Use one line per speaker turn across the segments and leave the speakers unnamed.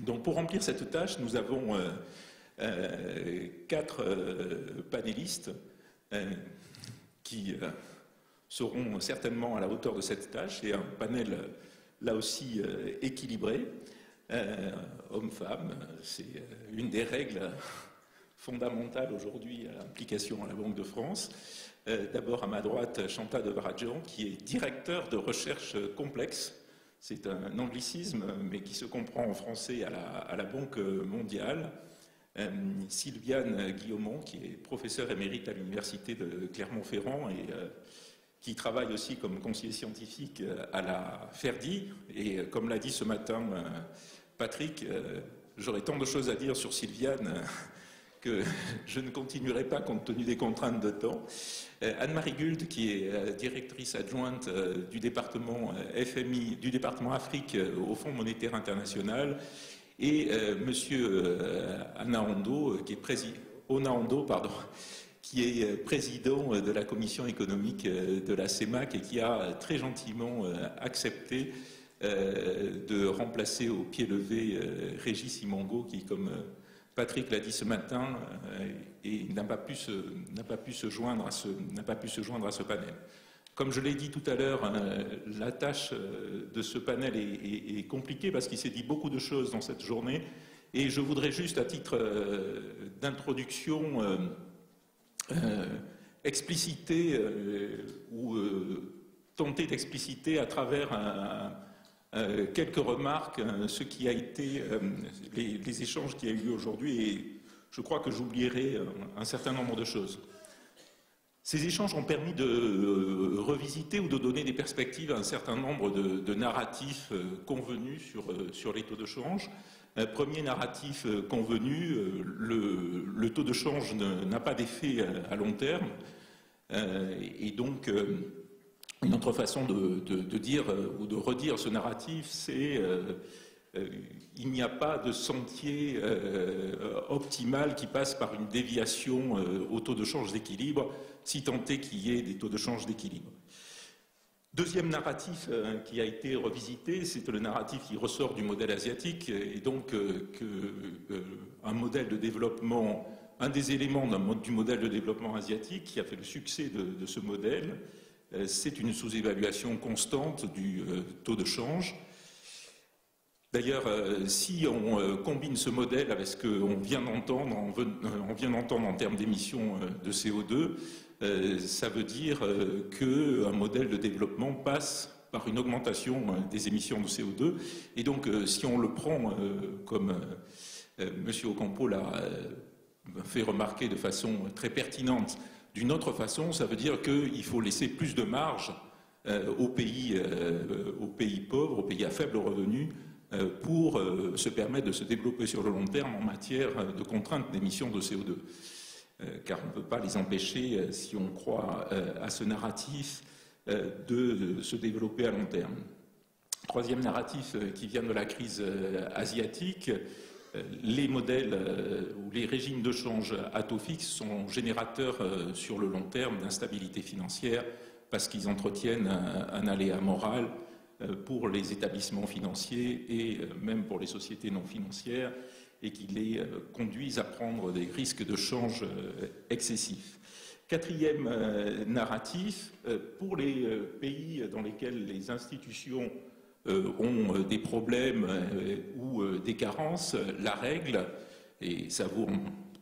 Donc pour remplir cette tâche, nous avons quatre panélistes qui seront certainement à la hauteur de cette tâche, et un panel là aussi équilibré, hommes-femmes. C'est une des règles fondamentales aujourd'hui à l'implication à la Banque de France. D'abord à ma droite, Chantal Devarajan, qui est directeur de recherche complexe. C'est un anglicisme, mais qui se comprend en français à la Banque mondiale. Sylviane Guillaumont, qui est professeure émérite à l'Université de Clermont-Ferrand et qui travaille aussi comme conseiller scientifique à la FERDI. Et comme l'a dit ce matin Patrick, j'aurais tant de choses à dire sur Sylviane que je ne continuerai pas compte tenu des contraintes de temps. Anne-Marie Guld, qui est directrice adjointe du département FMI, du département Afrique au Fonds monétaire international, et Monsieur Onaondo, qui est président de la commission économique de la CEMAC et qui a très gentiment accepté de remplacer au pied levé Régis Simongo, qui, comme Patrick l'a dit ce matin, n'a pas pu se joindre à ce panel. Comme je l'ai dit tout à l'heure, la tâche de ce panel est compliquée parce qu'il s'est dit beaucoup de choses dans cette journée, et je voudrais juste, à titre d'introduction, expliciter ou tenter d'expliciter à travers quelques remarques ce qui a été les échanges qu'il y a eu aujourd'hui, et je crois que j'oublierai un certain nombre de choses. Ces échanges ont permis de revisiter ou de donner des perspectives à un certain nombre de narratifs convenus sur les taux de change. Premier narratif convenu, le taux de change n'a pas d'effet à long terme, et donc une autre façon de dire ou de redire ce narratif, c'est il n'y a pas de sentier optimal qui passe par une déviation au taux de change d'équilibre, si tant est qu'il y ait des taux de change d'équilibre. Deuxième narratif qui a été revisité, c'est le narratif qui ressort du modèle asiatique, et donc un modèle de développement, un des éléments du modèle de développement asiatique qui a fait le succès de ce modèle, c'est une sous-évaluation constante du taux de change. D'ailleurs, si on combine ce modèle avec ce qu'on vient d'entendre, en termes d'émissions de CO2, ça veut dire qu'un modèle de développement passe par une augmentation des émissions de CO2. Et donc, si on le prend comme M. Ocampo l'a fait remarquer de façon très pertinente, d'une autre façon, ça veut dire qu'il faut laisser plus de marge aux pays pauvres, aux pays à faible revenu, pour se permettre de se développer sur le long terme en matière de contraintes d'émissions de CO2. Car on ne peut pas les empêcher, si on croit à ce narratif, de se développer à long terme. Troisième narratif qui vient de la crise asiatique, les modèles ou les régimes de change à taux fixe sont générateurs sur le long terme d'instabilité financière parce qu'ils entretiennent un aléa moral pour les établissements financiers et même pour les sociétés non financières, et qui les conduisent à prendre des risques de change excessifs. Quatrième narratif, pour les pays dans lesquels les institutions ont des problèmes ou des carences, la règle, et ça vaut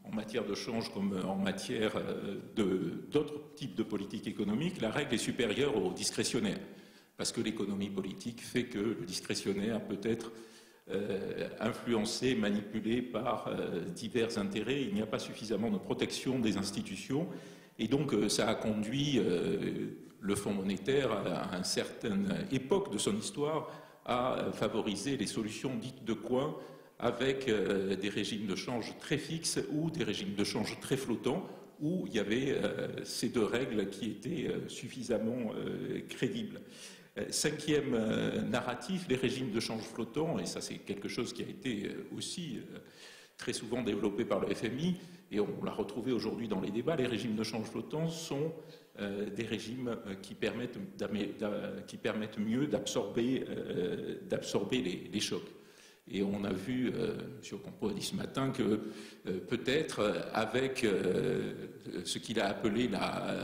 en matière de change comme en matière d'autres types de politique économique, la règle est supérieure au discrétionnaire. Parce que l'économie politique fait que le discrétionnaire peut être influencé, manipulé par divers intérêts. Il n'y a pas suffisamment de protection des institutions. Et donc, ça a conduit le Fonds monétaire, à une certaine époque de son histoire, à favoriser les solutions dites de coin avec des régimes de change très fixes ou des régimes de change très flottants, où il y avait ces deux règles qui étaient suffisamment crédibles. Cinquième narratif, les régimes de change flottants, et ça c'est quelque chose qui a été aussi très souvent développé par le FMI, et on l'a retrouvé aujourd'hui dans les débats, les régimes de change flottants sont des régimes qui permettent mieux d'absorber les chocs. Et on a vu, M. Ocampo a dit ce matin, que peut-être avec ce qu'il a appelé la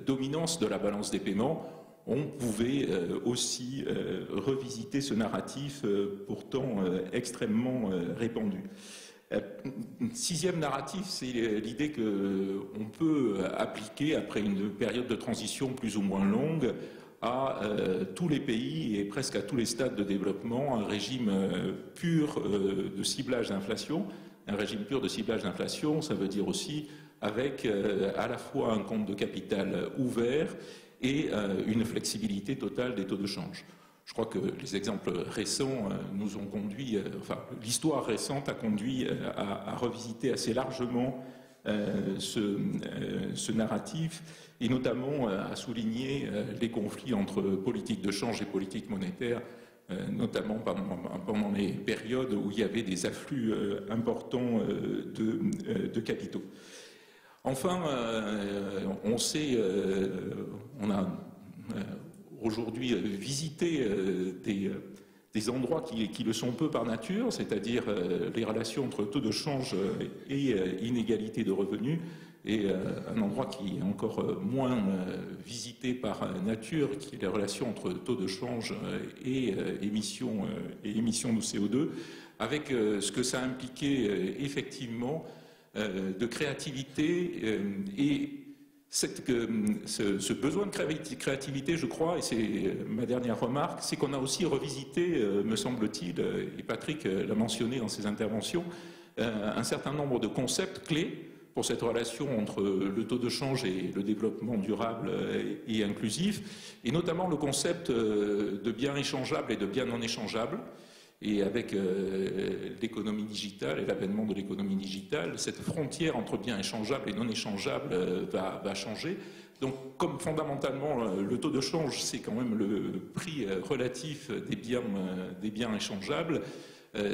dominance de la balance des paiements, on pouvait aussi revisiter ce narratif pourtant extrêmement répandu. Sixième narratif, c'est l'idée qu'on peut appliquer, après une période de transition plus ou moins longue, à tous les pays et presque à tous les stades de développement, un régime pur de ciblage d'inflation. Un régime pur de ciblage d'inflation, ça veut dire aussi avec à la fois un compte de capital ouvert et une flexibilité totale des taux de change. Je crois que les exemples récents nous ont conduit, enfin l'histoire récente a conduit à revisiter assez largement ce narratif et notamment à souligner les conflits entre politique de change et politique monétaire, notamment pendant les périodes où il y avait des afflux importants de capitaux. Enfin, on sait, on a aujourd'hui visité des endroits qui le sont peu par nature, c'est-à-dire les relations entre taux de change et inégalité de revenus, et un endroit qui est encore moins visité par nature, qui est les relations entre taux de change et émissions de CO2, avec ce que ça impliquait effectivement de créativité et ce besoin de créativité, je crois, et c'est ma dernière remarque, c'est qu'on a aussi revisité, me semble-t-il, et Patrick l'a mentionné dans ses interventions, un certain nombre de concepts clés pour cette relation entre le taux de change et le développement durable et inclusif, et notamment le concept de biens échangeables et de biens non échangeables. Et avec l'économie digitale et l'avènement de l'économie digitale, cette frontière entre biens échangeables et non échangeables va changer. Donc, comme fondamentalement le taux de change, c'est quand même le prix relatif des biens échangeables,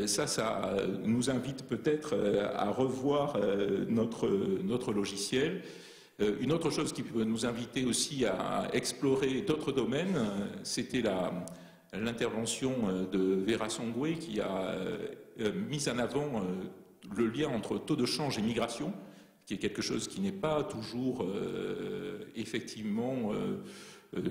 ça nous invite peut-être à revoir notre logiciel. Une autre chose qui peut nous inviter aussi à explorer d'autres domaines, c'était l'intervention de Vera Songwe qui a mis en avant le lien entre taux de change et migration, qui est quelque chose qui n'est pas toujours effectivement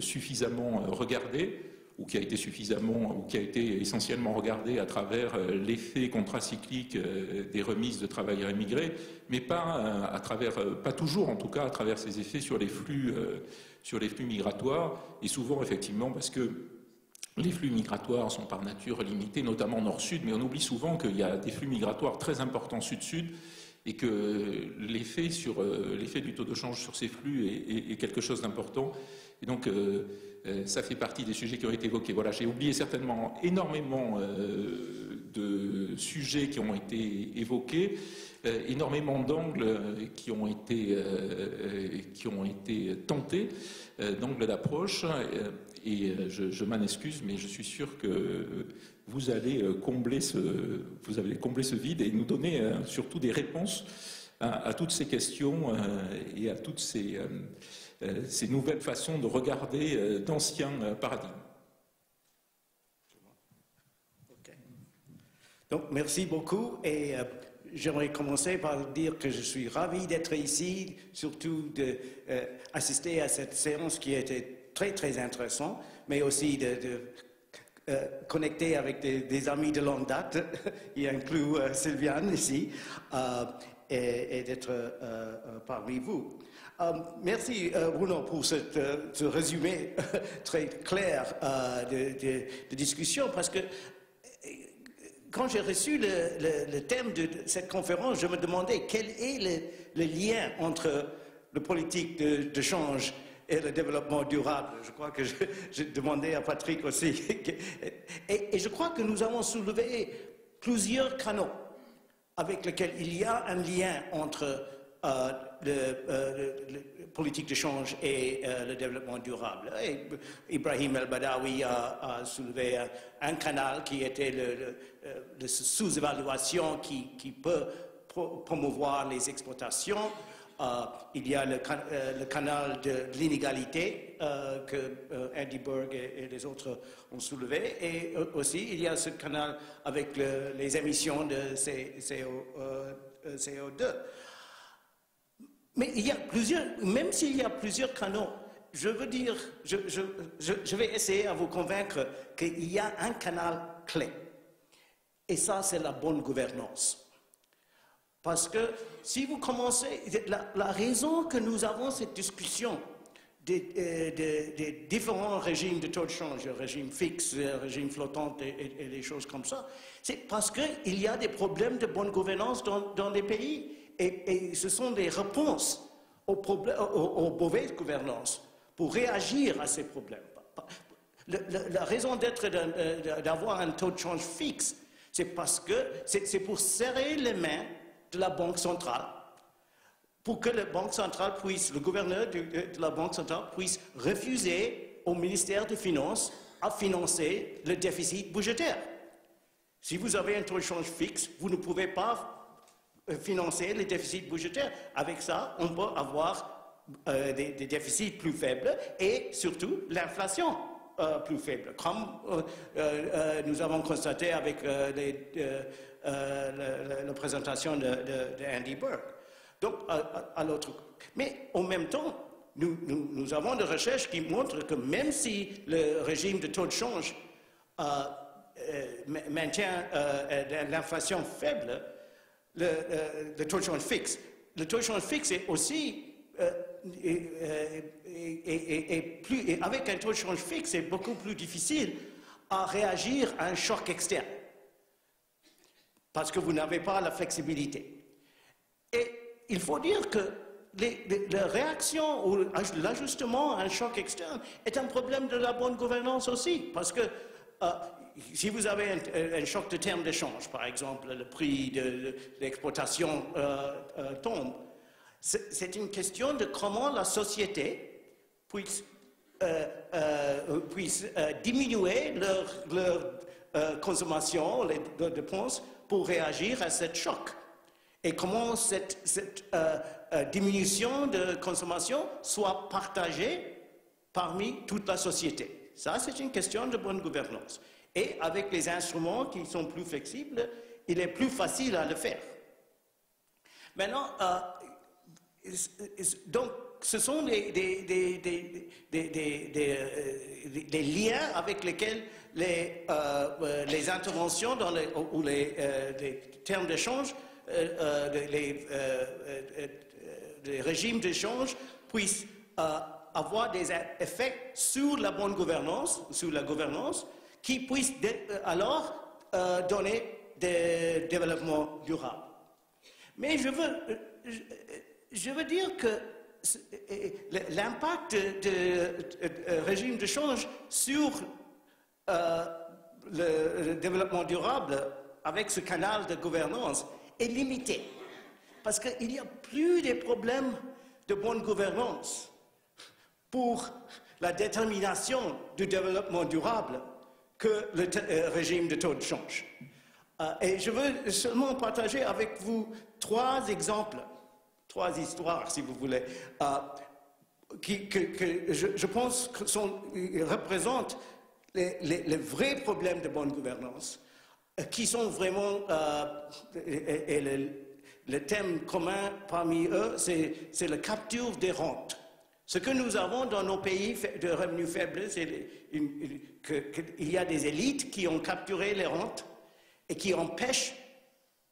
suffisamment regardé, ou qui a été essentiellement regardé à travers l'effet contracyclique des remises de travailleurs immigrés, mais pas toujours en tout cas à travers ces effets sur les flux migratoires, et souvent effectivement parce que les flux migratoires sont par nature limités, notamment nord-sud, mais on oublie souvent qu'il y a des flux migratoires très importants sud-sud et que l'effet du taux de change sur ces flux est quelque chose d'important. Et donc, ça fait partie des sujets qui ont été évoqués. Voilà, j'ai oublié certainement énormément de sujets qui ont été évoqués, énormément d'angles qui ont été tentés, d'angles d'approche. Et je m'en excuse, mais je suis sûr que vous allez combler ce vide et nous donner surtout des réponses à toutes ces questions et à toutes ces nouvelles façons de regarder d'anciens paradigmes.
Okay. Donc, merci beaucoup. Et j'aimerais commencer par dire que je suis ravi d'être ici, surtout d'assister à cette séance qui a été très, très intéressant, mais aussi de connecter avec des amis de longue date, y inclut Sylviane ici, et d'être parmi vous. Merci Bruno pour ce résumé très clair de discussion, parce que quand j'ai reçu le thème de cette conférence, je me demandais quel est le lien entre la politique de change et le développement durable. Je crois que j'ai demandé à Patrick aussi. Et je crois que nous avons soulevé plusieurs canaux avec lesquels il y a un lien entre la politique de change et le développement durable. Et Ibrahim El-Badawi a soulevé un canal qui était la sous-évaluation qui peut promouvoir les exploitations. Il y a le canal de l'inégalité que Andy Berg et les autres ont soulevé. Et aussi, il y a ce canal avec les émissions de CO2. Mais il y a même s'il y a plusieurs canaux, je veux dire, je vais essayer à vous convaincre qu'il y a un canal clé. Et ça, c'est la bonne gouvernance. Parce que si vous commencez, la raison que nous avons cette discussion des différents régimes de taux de change, le régime fixe, le régime flottant et les choses comme ça, c'est parce qu'il y a des problèmes de bonne gouvernance dans les pays. Et ce sont des réponses aux mauvaises gouvernances pour réagir à ces problèmes. La raison d'être d'avoir un taux de change fixe, c'est parce que c'est pour serrer les mains de la Banque centrale, pour que la Banque centrale puisse, le gouverneur de la Banque centrale puisse refuser au ministère des Finances à financer le déficit budgétaire. Si vous avez un taux de change fixe, vous ne pouvez pas financer le déficit budgétaire. Avec ça, on peut avoir des déficits plus faibles et surtout l'inflation plus faible, comme nous avons constaté avec la présentation de Andy Berg. Donc, à l'autre. Mais en même temps, nous avons des recherches qui montrent que même si le régime de taux de change maintient l'inflation faible, le taux de change fixe, le taux de change fixe est aussi et avec un taux de change fixe, c'est beaucoup plus difficile à réagir à un choc externe parce que vous n'avez pas la flexibilité. Et il faut dire que la réaction ou l'ajustement à un choc externe est un problème de la bonne gouvernance aussi, parce que si vous avez un choc de terme d'échange, par exemple, le prix de l'exploitation tombe, c'est une question de comment la société puisse diminuer leur consommation, leurs dépenses, pour réagir à ce choc. Et comment cette diminution de consommation soit partagée parmi toute la société. Ça, c'est une question de bonne gouvernance. Et avec les instruments qui sont plus flexibles, il est plus facile à le faire. Maintenant, donc, ce sont des liens avec lesquels les interventions ou les termes d'échange, les régimes d'échange puissent avoir des effets sur la bonne gouvernance, sur la gouvernance, qui puissent alors donner des développements durables. Mais je veux dire que l'impact du régime de change sur le développement durable avec ce canal de gouvernance est limité. Parce qu'il n'y a plus de problèmes de bonne gouvernance pour la détermination du développement durable que le régime de taux de change. Et je veux seulement partager avec vous trois exemples, trois histoires, si vous voulez, que je pense que représentent les vrais problèmes de bonne gouvernance, qui sont vraiment, le thème commun parmi eux, c'est la capture des rentes. Ce que nous avons dans nos pays de revenus faibles, c'est qu'il y a des élites qui ont capturé les rentes et qui empêchent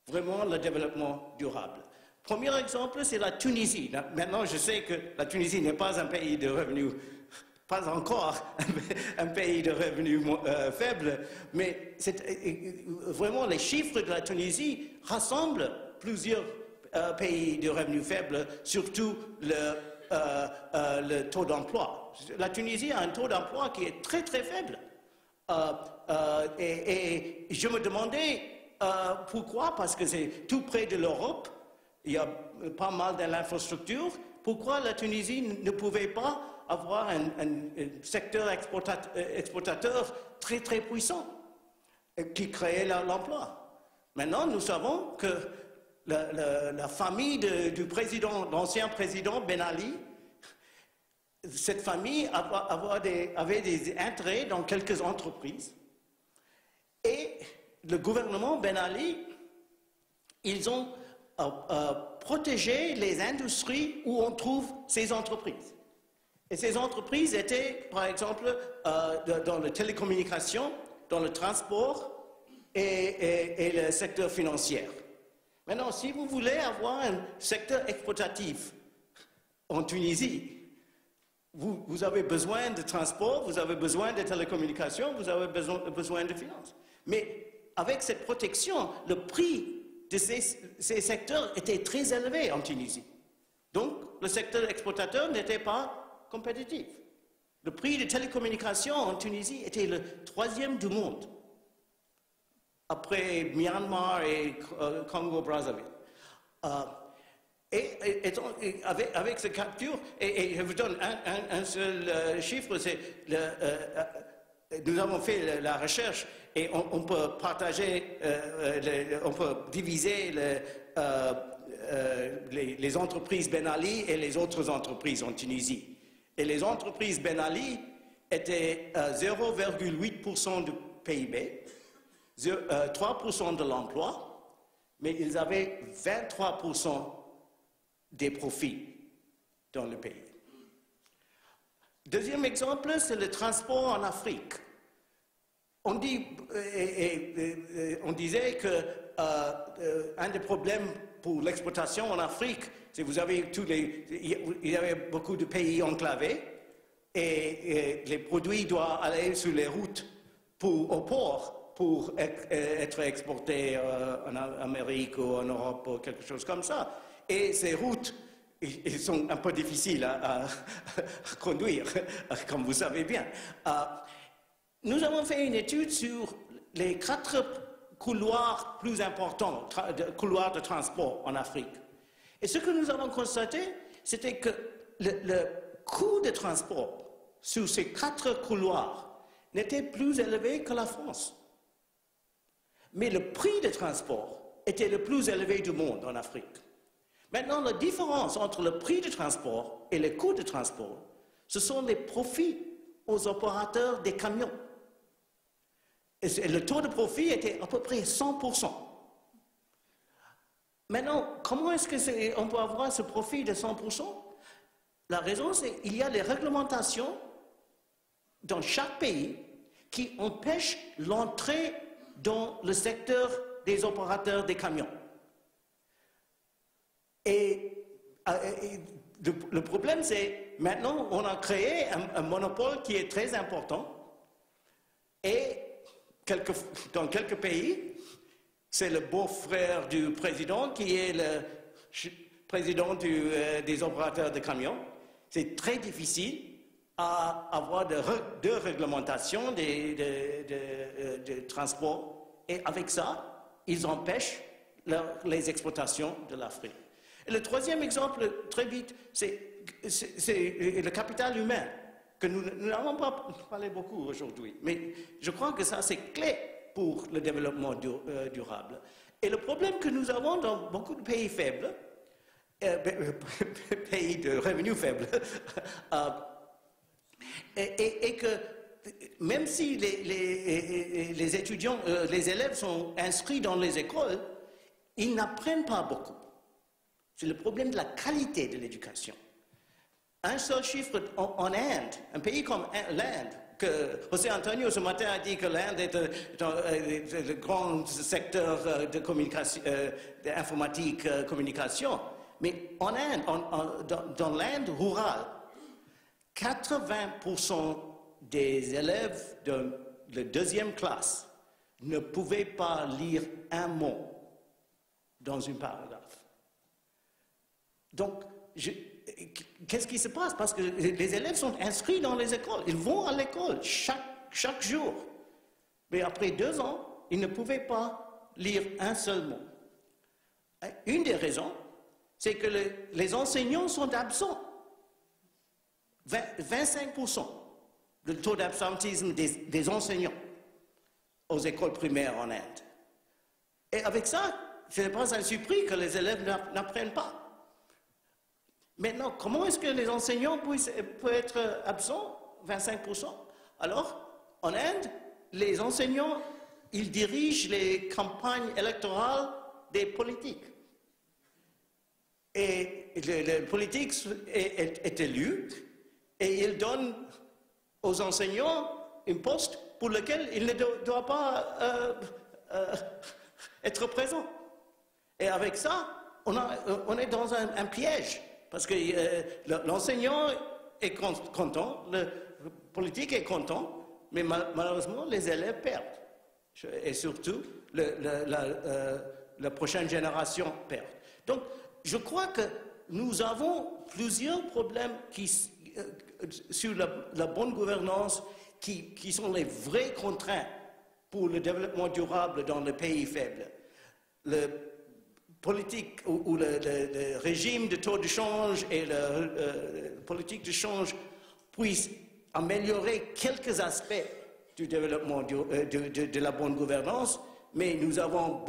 vraiment le développement durable. Premier exemple, c'est la Tunisie. Maintenant, je sais que la Tunisie n'est pas un pays de revenus, pas encore un pays de revenus faibles, mais vraiment les chiffres de la Tunisie rassemblent plusieurs pays de revenus faibles, surtout le taux d'emploi. La Tunisie a un taux d'emploi qui est très très faible. Et je me demandais pourquoi, parce que c'est tout près de l'Europe, il y a pas mal de l'infrastructure, pourquoi la Tunisie ne pouvait pas avoir un secteur exportateur très très puissant qui créait l'emploi. Maintenant, nous savons que la famille du président, l'ancien président Ben Ali, cette famille avait des intérêts dans quelques entreprises. Et le gouvernement Ben Ali, ils ont protégé les industries où on trouve ces entreprises. Et ces entreprises étaient, par exemple, dans la télécommunication, dans le transport et le secteur financier. Maintenant, si vous voulez avoir un secteur exploitatif en Tunisie, vous avez besoin de transport, vous avez besoin de télécommunications, vous avez besoin de finances. Mais avec cette protection, le prix de ces secteurs était très élevé en Tunisie. Donc, le secteur exploitateur n'était pas compétitif. Le prix des télécommunications en Tunisie était le 3e du monde, après Myanmar et Congo-Brazzaville. Avec cette capture, et je vous donne un seul chiffre, c'est nous avons fait la recherche et on peut partager, on peut diviser les entreprises Ben Ali et les autres entreprises en Tunisie. Et les entreprises Ben Ali étaient 0,8% du PIB, 3% de l'emploi, mais ils avaient 23% des profits dans le pays. Deuxième exemple, c'est le transport en Afrique. On disait que un des problèmes pour l'exportation en Afrique, c'est que vous avez il y avait beaucoup de pays enclavés et les produits doivent aller sur les routes au port pour être exportés en Amérique ou en Europe ou quelque chose comme ça. Et ces routes, ils sont un peu difficiles à conduire, comme vous savez bien. Nous avons fait une étude sur les 4 couloirs plus importants, couloirs de transport en Afrique. Et ce que nous avons constaté, c'était que le coût de transport sur ces 4 couloirs n'était plus élevé que la France. Mais le prix de transport était le plus élevé du monde en Afrique. Maintenant, la différence entre le prix de transport et le coût de transport, ce sont les profits aux opérateurs des camions. Et le taux de profit était à peu près 100%. Maintenant, comment est-ce qu'on peut avoir ce profit de 100%? La raison, c'est qu'il y a des réglementations dans chaque pays qui empêchent l'entrée dans le secteur des opérateurs des camions. Et le problème, c'est maintenant, on a créé un monopole qui est très important. Et dans quelques pays, c'est le beau-frère du président qui est le président des opérateurs de camions. C'est très difficile à avoir de réglementation de transport. Et avec ça, ils empêchent les exploitations de l'Afrique. Et le troisième exemple, très vite, c'est le capital humain, que nous n'avons pas parlé beaucoup aujourd'hui. Mais je crois que ça, c'est clé pour le développement durable. Et le problème que nous avons dans beaucoup de pays faibles, pays de revenus faibles, et que même si les étudiants, les élèves sont inscrits dans les écoles, ils n'apprennent pas beaucoup. C'est le problème de la qualité de l'éducation. Un seul chiffre en Inde, un pays comme l'Inde, que José Antonio ce matin a dit que l'Inde est le grand secteur de communication, d'informatique, communication. Mais en Inde, dans l'Inde rurale, 80% des élèves de la 2e classe ne pouvaient pas lire un mot dans une paragraphe. Donc, qu'est-ce qui se passe? Parce que les élèves sont inscrits dans les écoles. Ils vont à l'école chaque jour. Mais après 2 ans, ils ne pouvaient pas lire un seul mot. Une des raisons, c'est que les enseignants sont absents. 25% le taux d'absentisme des enseignants aux écoles primaires en Inde. Et avec ça, ce n'est pas un surpris que les élèves n'apprennent pas. Maintenant, comment est-ce que les enseignants peuvent être absents, 25%? Alors, en Inde, les enseignants, ils dirigent les campagnes électorales des politiques. Et le politique est élu et il donne aux enseignants un poste pour lequel il ne doit pas être présent. Et avec ça, on est dans un piège. Parce que l'enseignant est content, le politique est content, mais malheureusement, les élèves perdent. Et surtout, la prochaine génération perd. Donc, je crois que nous avons plusieurs problèmes sur la bonne gouvernance qui sont les vraies contraintes pour le développement durable dans les pays faibles. Le politique ou le régime de taux de change et la politique de change puissent améliorer quelques aspects du développement de la bonne gouvernance, mais nous devons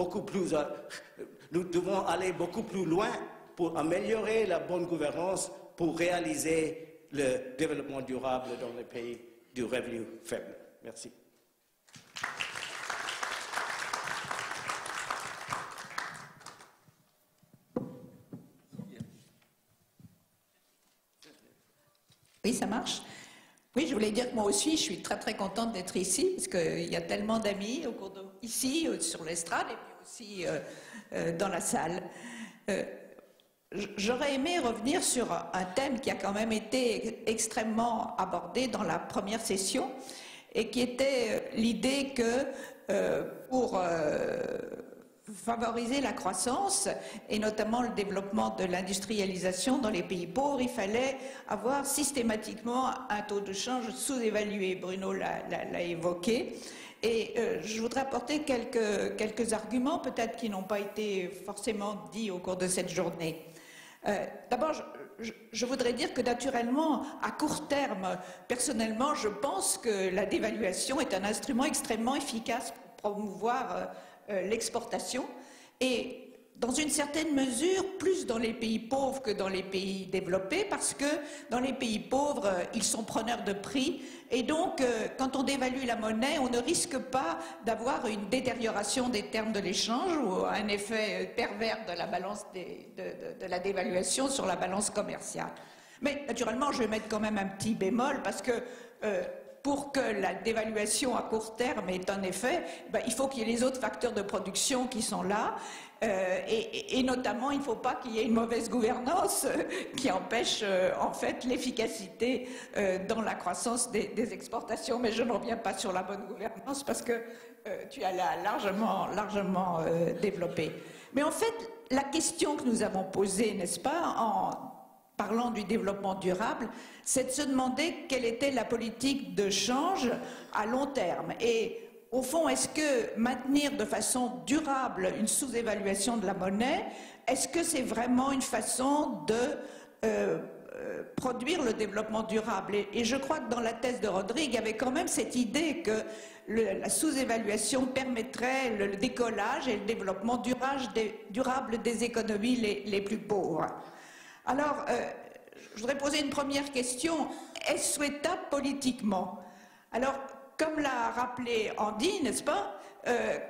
aller beaucoup plus loin pour améliorer la bonne gouvernance, pour réaliser le développement durable dans les pays du revenu faible. Merci.
Oui, ça marche. Oui, je voulais dire que moi aussi, je suis très très contente d'être ici, parce qu'il y a tellement d'amis ici, sur l'estrade, et puis aussi dans la salle. J'aurais aimé revenir sur un thème qui a quand même été extrêmement abordé dans la première session, et qui était l'idée que pour favoriser la croissance et notamment le développement de l'industrialisation dans les pays pauvres, il fallait avoir systématiquement un taux de change sous-évalué. Bruno l'a évoqué. Et je voudrais apporter quelques arguments, peut-être qui n'ont pas été forcément dits au cours de cette journée. D'abord, je voudrais dire que naturellement, à court terme, personnellement, je pense que la dévaluation est un instrument extrêmement efficace pour promouvoir l'exportation, et dans une certaine mesure, plus dans les pays pauvres que dans les pays développés, parce que dans les pays pauvres, ils sont preneurs de prix, et donc quand on dévalue la monnaie, on ne risque pas d'avoir une détérioration des termes de l'échange ou un effet pervers de la balance de la dévaluation sur la balance commerciale. Mais naturellement, je vais mettre quand même un petit bémol, parce que pour que la dévaluation à court terme ait un effet, il faut qu'il y ait les autres facteurs de production qui sont là, et notamment il ne faut pas qu'il y ait une mauvaise gouvernance qui empêche en fait l'efficacité dans la croissance des exportations. Mais je ne reviens pas sur la bonne gouvernance parce que tu as largement développé. Mais en fait, la question que nous avons posée, n'est-ce pas, en parlant du développement durable, c'est de se demander quelle était la politique de change à long terme. Et au fond, est-ce que maintenir de façon durable une sous-évaluation de la monnaie, est-ce que c'est vraiment une façon de produire le développement durable? Et je crois que dans la thèse de Rodrigue, il y avait quand même cette idée que la sous-évaluation permettrait le décollage et le développement durable des économies les plus pauvres. Alors, je voudrais poser une première question. Est-ce souhaitable politiquement? Alors, comme l'a rappelé Andy, n'est-ce pas,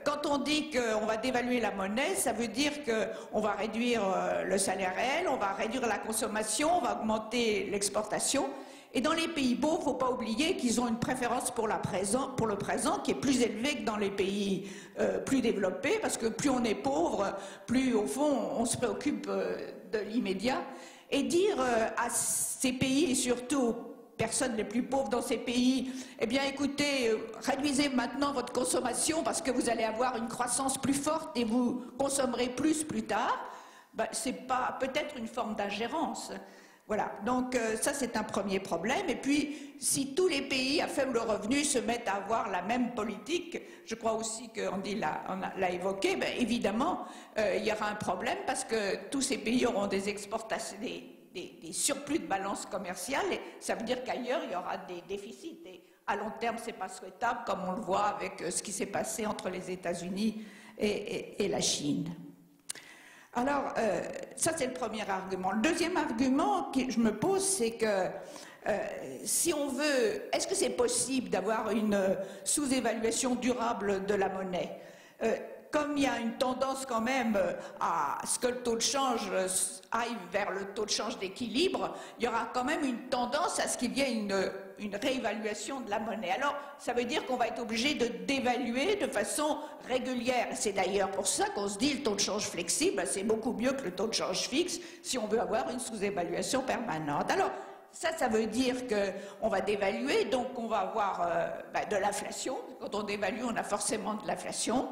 quand on dit qu'on va dévaluer la monnaie, ça veut dire qu'on va réduire le salaire réel, on va réduire la consommation, on va augmenter l'exportation. Et dans les pays pauvres, il ne faut pas oublier qu'ils ont une préférence pour le présent qui est plus élevée que dans les pays plus développés, parce que plus on est pauvre, plus au fond on se préoccupe de l'immédiat. Et dire à ces pays, et surtout aux personnes les plus pauvres dans ces pays, eh bien écoutez, réduisez maintenant votre consommation parce que vous allez avoir une croissance plus forte et vous consommerez plus tard, c'est pas peut-être une forme d'ingérence. Voilà, donc ça c'est un premier problème. Et puis, si tous les pays à faible revenu se mettent à avoir la même politique, je crois aussi qu'Andy l'a évoqué, évidemment, il y aura un problème parce que tous ces pays auront des exportations, des surplus de balance commerciale, et ça veut dire qu'ailleurs, il y aura des déficits. Et à long terme, ce n'est pas souhaitable, comme on le voit avec ce qui s'est passé entre les États-Unis et la Chine. Alors, ça c'est le premier argument. Le deuxième argument que je me pose, c'est que si on veut, est-ce que c'est possible d'avoir une sous-évaluation durable de la monnaie? Comme il y a une tendance quand même à ce que le taux de change aille vers le taux de change d'équilibre, il y aura quand même une tendance à ce qu'il y ait une réévaluation de la monnaie. Alors, ça veut dire qu'on va être obligé de dévaluer de façon régulière. C'est d'ailleurs pour ça qu'on se dit le taux de change flexible, c'est beaucoup mieux que le taux de change fixe si on veut avoir une sous-évaluation permanente. Alors, ça veut dire qu'on va dévaluer, donc on va avoir de l'inflation. Quand on dévalue, on a forcément de l'inflation.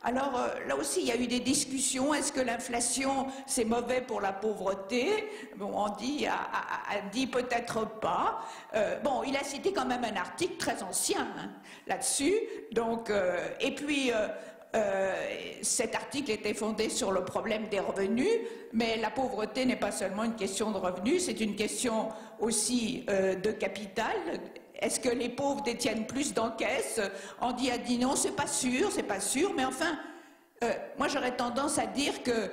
Alors là aussi, il y a eu des discussions. Est-ce que l'inflation, c'est mauvais pour la pauvreté? Bon, on dit peut-être pas. Bon, il a cité quand même un article très ancien là-dessus. Donc, et puis, cet article était fondé sur le problème des revenus, mais la pauvreté n'est pas seulement une question de revenus, c'est une question aussi de capital. Est-ce que les pauvres détiennent plus d'encaisses? Andy a dit non, c'est pas sûr, mais enfin, moi j'aurais tendance à dire que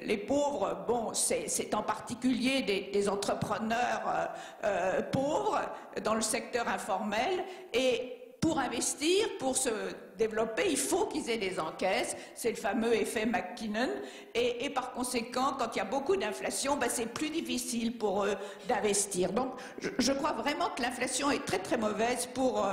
les pauvres, bon, c'est en particulier des entrepreneurs pauvres dans le secteur informel, et pour investir, pour se développer, il faut qu'ils aient des encaisses. C'est le fameux effet McKinnon. Et par conséquent, quand il y a beaucoup d'inflation, ben, c'est plus difficile pour eux d'investir. Donc, je crois vraiment que l'inflation est très très mauvaise pour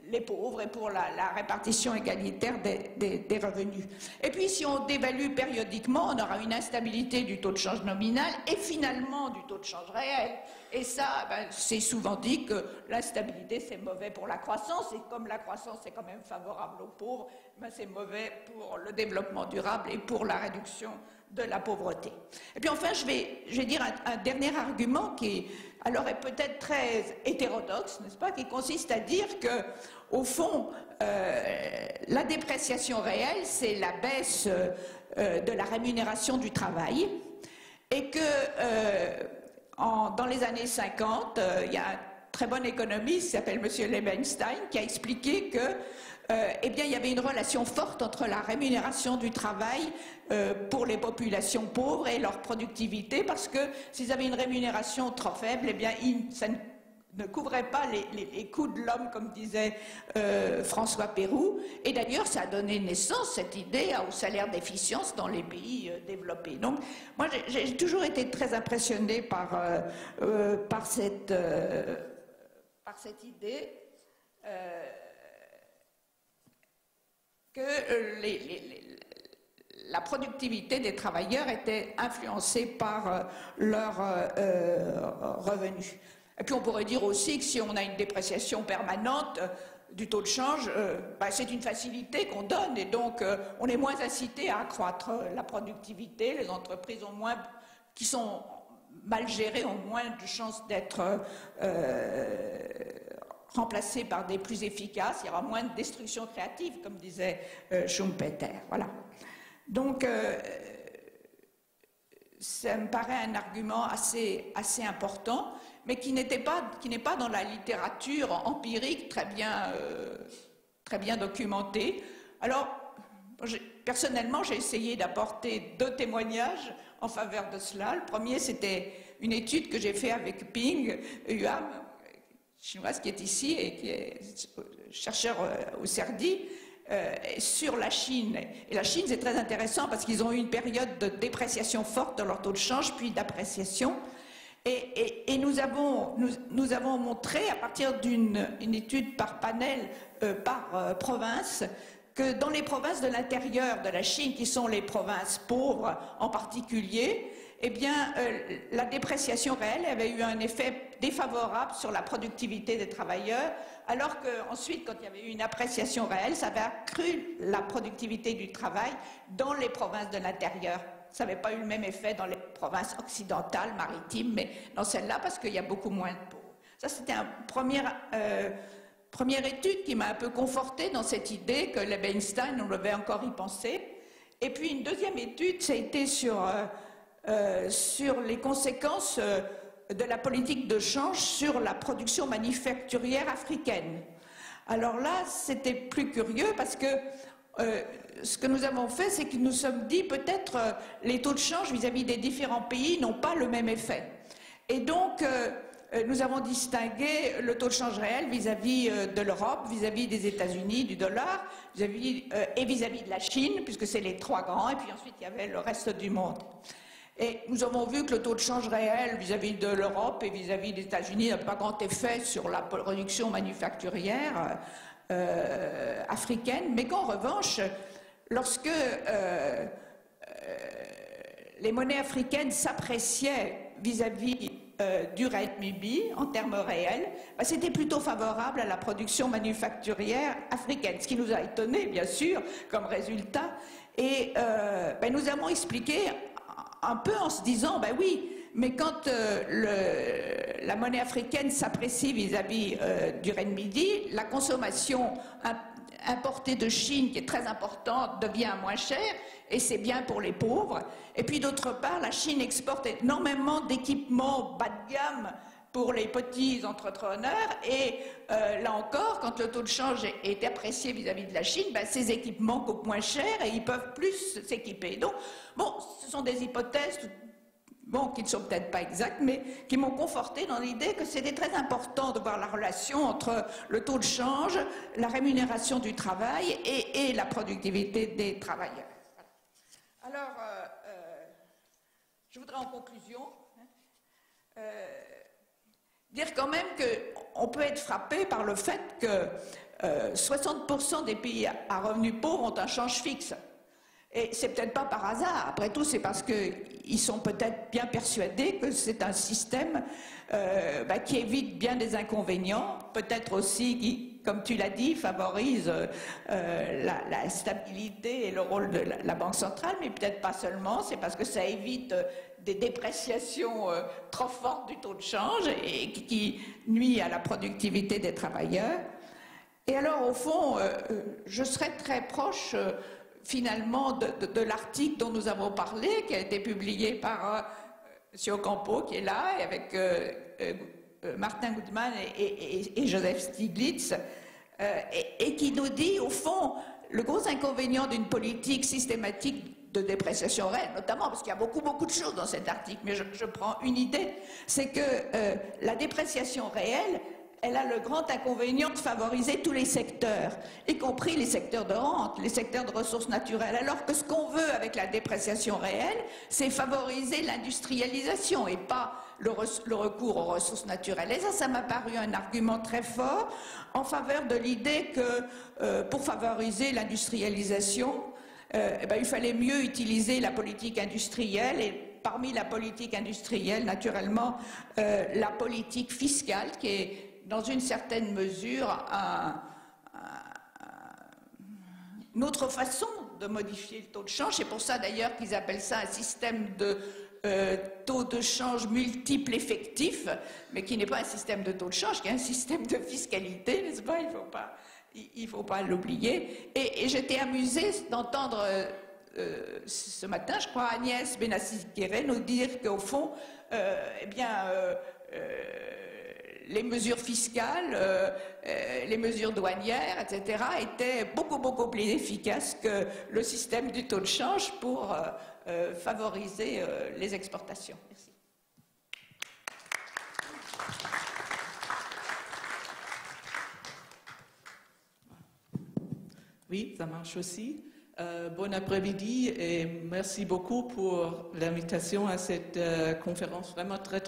les pauvres et pour la répartition égalitaire des revenus. Et puis, si on dévalue périodiquement, on aura une instabilité du taux de change nominal et finalement du taux de change réel. Et ça, ben, c'est souvent dit que l'instabilité, c'est mauvais pour la croissance. Et comme la croissance est quand même favorable aux pauvres, ben, c'est mauvais pour le développement durable et pour la réduction de la pauvreté. Et puis enfin, je vais dire un dernier argument qui alors est peut-être très hétérodoxe, n'est-ce pas, qui consiste à dire que, au fond, la dépréciation réelle, c'est la baisse de la rémunération du travail, et que dans les années 50, il y a un très bon économiste qui s'appelle M. Lebenstein qui a expliqué que eh bien, il y avait une relation forte entre la rémunération du travail pour les populations pauvres et leur productivité, parce que s'ils avaient une rémunération trop faible, eh bien, ça ne couvrait pas les coûts de l'homme, comme disait François Pérou. Et d'ailleurs, ça a donné naissance, cette idée, au salaire d'efficience dans les pays développés. Donc, moi, j'ai toujours été très impressionnée par cette idée que la productivité des travailleurs était influencée par leurs revenus. Et puis on pourrait dire aussi que si on a une dépréciation permanente du taux de change, ben c'est une facilité qu'on donne, et donc on est moins incité à accroître la productivité. Les entreprises qui sont mal gérées ont moins de chances d'être remplacées par des plus efficaces. Il y aura moins de destruction créative, comme disait Schumpeter. Voilà. Donc ça me paraît un argument assez important, mais qui n'est pas dans la littérature empirique très bien documentée. Alors, personnellement, j'ai essayé d'apporter 2 témoignages en faveur de cela. Le premier, c'était une étude que j'ai faite avec Ping Yuan, chinoise qui est ici et qui est chercheur au CERDI, sur la Chine. Et la Chine, c'est très intéressant parce qu'ils ont eu une période de dépréciation forte de leur taux de change, puis d'appréciation. Et nous avons montré, à partir d'une étude par panel, par province, que dans les provinces de l'intérieur de la Chine, qui sont les provinces pauvres en particulier, eh bien, la dépréciation réelle avait eu un effet défavorable sur la productivité des travailleurs, alors qu'ensuite, quand il y avait eu une appréciation réelle, ça avait accru la productivité du travail dans les provinces de l'intérieur. Ça n'avait pas eu le même effet dans les provinces occidentales, maritimes, mais dans celles-là, parce qu'il y a beaucoup moins de pauvres. Ça, c'était une première étude qui m'a un peu confortée dans cette idée que Lebenstein, on devait encore y penser. Et puis une deuxième étude, ça a été sur les conséquences de la politique de change sur la production manufacturière africaine. Alors là, c'était plus curieux parce que ce que nous avons fait, c'est que nous nous sommes dit peut-être les taux de change vis-à-vis des différents pays n'ont pas le même effet. Et donc, nous avons distingué le taux de change réel vis-à-vis de l'Europe, vis-à-vis des États-Unis, du dollar, et vis-à-vis de la Chine, puisque c'est les trois grands, et puis ensuite il y avait le reste du monde. Et nous avons vu que le taux de change réel vis-à-vis de l'Europe et vis-à-vis des États-Unis n'a pas grand effet sur la production manufacturière africaine, mais qu'en revanche, lorsque les monnaies africaines s'appréciaient vis-à-vis du renminbi en termes réels, bah, c'était plutôt favorable à la production manufacturière africaine, ce qui nous a étonnés, bien sûr, comme résultat. Et bah, nous avons expliqué un peu en se disant, ben oui, mais quand la monnaie africaine s'apprécie vis-à-vis du renminbi, la consommation importée de Chine, qui est très importante, devient moins chère, et c'est bien pour les pauvres. Et puis d'autre part, la Chine exporte énormément d'équipements bas de gamme pour les petits entrepreneurs, et là encore, quand le taux de change est apprécié vis-à-vis de la Chine, ben, ces équipements coûtent moins cher et ils peuvent plus s'équiper. Donc, bon, ce sont des hypothèses, bon, qui ne sont peut-être pas exactes, mais qui m'ont conforté dans l'idée que c'était très important de voir la relation entre le taux de change, la rémunération du travail et la productivité des travailleurs. Alors, je voudrais en conclusion dire quand même qu'on peut être frappé par le fait que 60% des pays à revenus pauvres ont un change fixe. Et c'est peut-être pas par hasard. Après tout, c'est parce qu'ils sont peut-être bien persuadés que c'est un système qui évite bien des inconvénients, peut-être aussi qui, comme tu l'as dit, favorise la stabilité et le rôle de la Banque centrale, mais peut-être pas seulement, c'est parce que ça évite des dépréciations trop fortes du taux de change et qui nuit à la productivité des travailleurs. Et alors, au fond, je serais très proche finalement de l'article dont nous avons parlé, qui a été publié par M. Ocampo, qui est là, et avec Martin Goodman et Joseph Stiglitz, et qui nous dit, au fond, le gros inconvénient d'une politique systématique de dépréciation réelle, notamment parce qu'il y a beaucoup de choses dans cet article, mais je prends une idée, c'est que la dépréciation réelle, elle a le grand inconvénient de favoriser tous les secteurs, y compris les secteurs de rente, les secteurs de ressources naturelles, alors que ce qu'on veut avec la dépréciation réelle, c'est favoriser l'industrialisation et pas le recours aux ressources naturelles. Et ça m'a paru un argument très fort en faveur de l'idée que pour favoriser l'industrialisation, il fallait mieux utiliser la politique industrielle et parmi la politique industrielle, naturellement, la politique fiscale qui est dans une certaine mesure une autre façon de modifier le taux de change. C'est pour ça d'ailleurs qu'ils appellent ça un système de taux de change multiple effectif, mais qui n'est pas un système de taux de change, qui est un système de fiscalité, n'est-ce pas? Il ne faut pas l'oublier. Et j'étais amusée d'entendre ce matin, je crois, Agnès Benassi-Guéret nous dire qu'au fond, les mesures fiscales, les mesures douanières, etc., étaient beaucoup plus efficaces que le système du taux de change pour favoriser les exportations. Merci.
Oui, ça marche aussi. Bon après-midi et merci beaucoup pour l'invitation à cette conférence vraiment très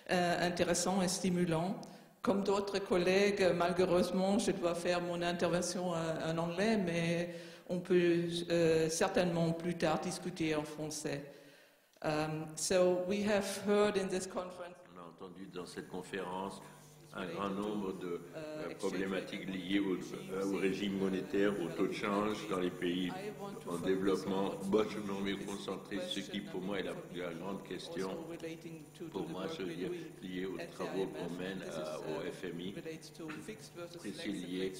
intéressant et stimulant. Comme d'autres collègues, malheureusement, je dois faire mon intervention en anglais, mais on peut certainement plus tard discuter en français. So we have heard in this conference.
On a entendu dans cette conférence un grand nombre de problématiques liées au régime monétaire, au taux de change dans les pays en développement. Moi, je vais me concentrer sur ce qui, pour moi, est la grande question. Pour moi, c'est lié aux travaux qu'on mène au FMI, et c'est lié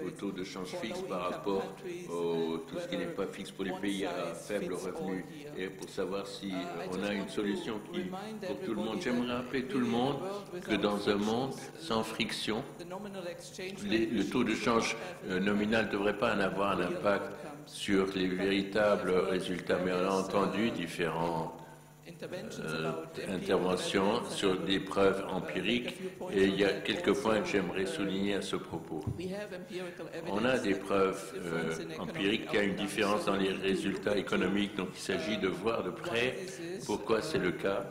au taux de change fixe par rapport à tout ce qui n'est pas fixe pour les pays à faible revenu, et pour savoir si on a une solution pour tout le monde. J'aimerais rappeler tout le monde que dans un monde sans friction. Le taux de change nominal ne devrait pas en avoir un impact sur les véritables résultats, mais on a entendu différentes interventions sur des preuves empiriques et il y a quelques points que j'aimerais souligner à ce propos. On a des preuves empiriques qu'il y a une différence dans les résultats économiques, donc il s'agit de voir de près pourquoi c'est le cas.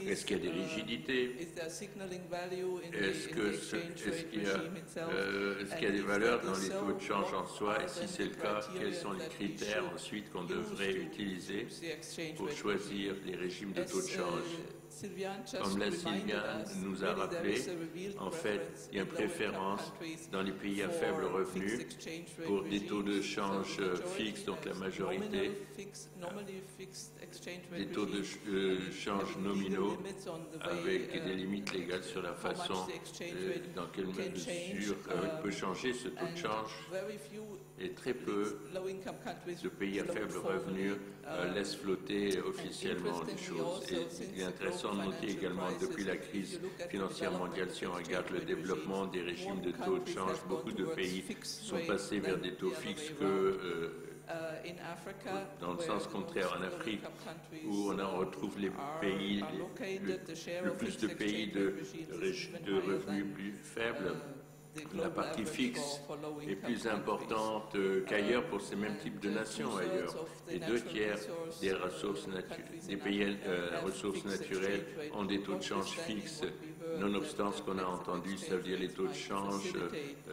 Est-ce qu'il y a des rigidités? Est-ce qu'il y a des valeurs dans les taux de change en soi? Et si c'est le cas, quels sont les critères ensuite qu'on devrait utiliser pour choisir les régimes de taux de change? Comme la Sylviane nous a rappelé, en fait, il y a une préférence dans les pays à faible revenu pour des taux de change fixes, donc la majorité, des taux de change nominaux avec des limites légales sur la façon dans quelle mesure peut changer ce taux de change. Et très peu de pays à faible revenu laissent flotter officiellement les choses. Et il est intéressant de noter également depuis la crise financière mondiale, si on regarde le développement des régimes de taux de change, beaucoup de pays sont passés vers des taux fixes que dans le sens contraire en Afrique, où on retrouve les pays, le plus de pays de revenus plus faibles. La partie fixe est plus importante qu'ailleurs pour ces mêmes types de nations ailleurs. Les 2/3 des ressources pays à ressources naturelles ont des taux de change fixes. Nonobstant ce qu'on a entendu, ça veut dire les taux de change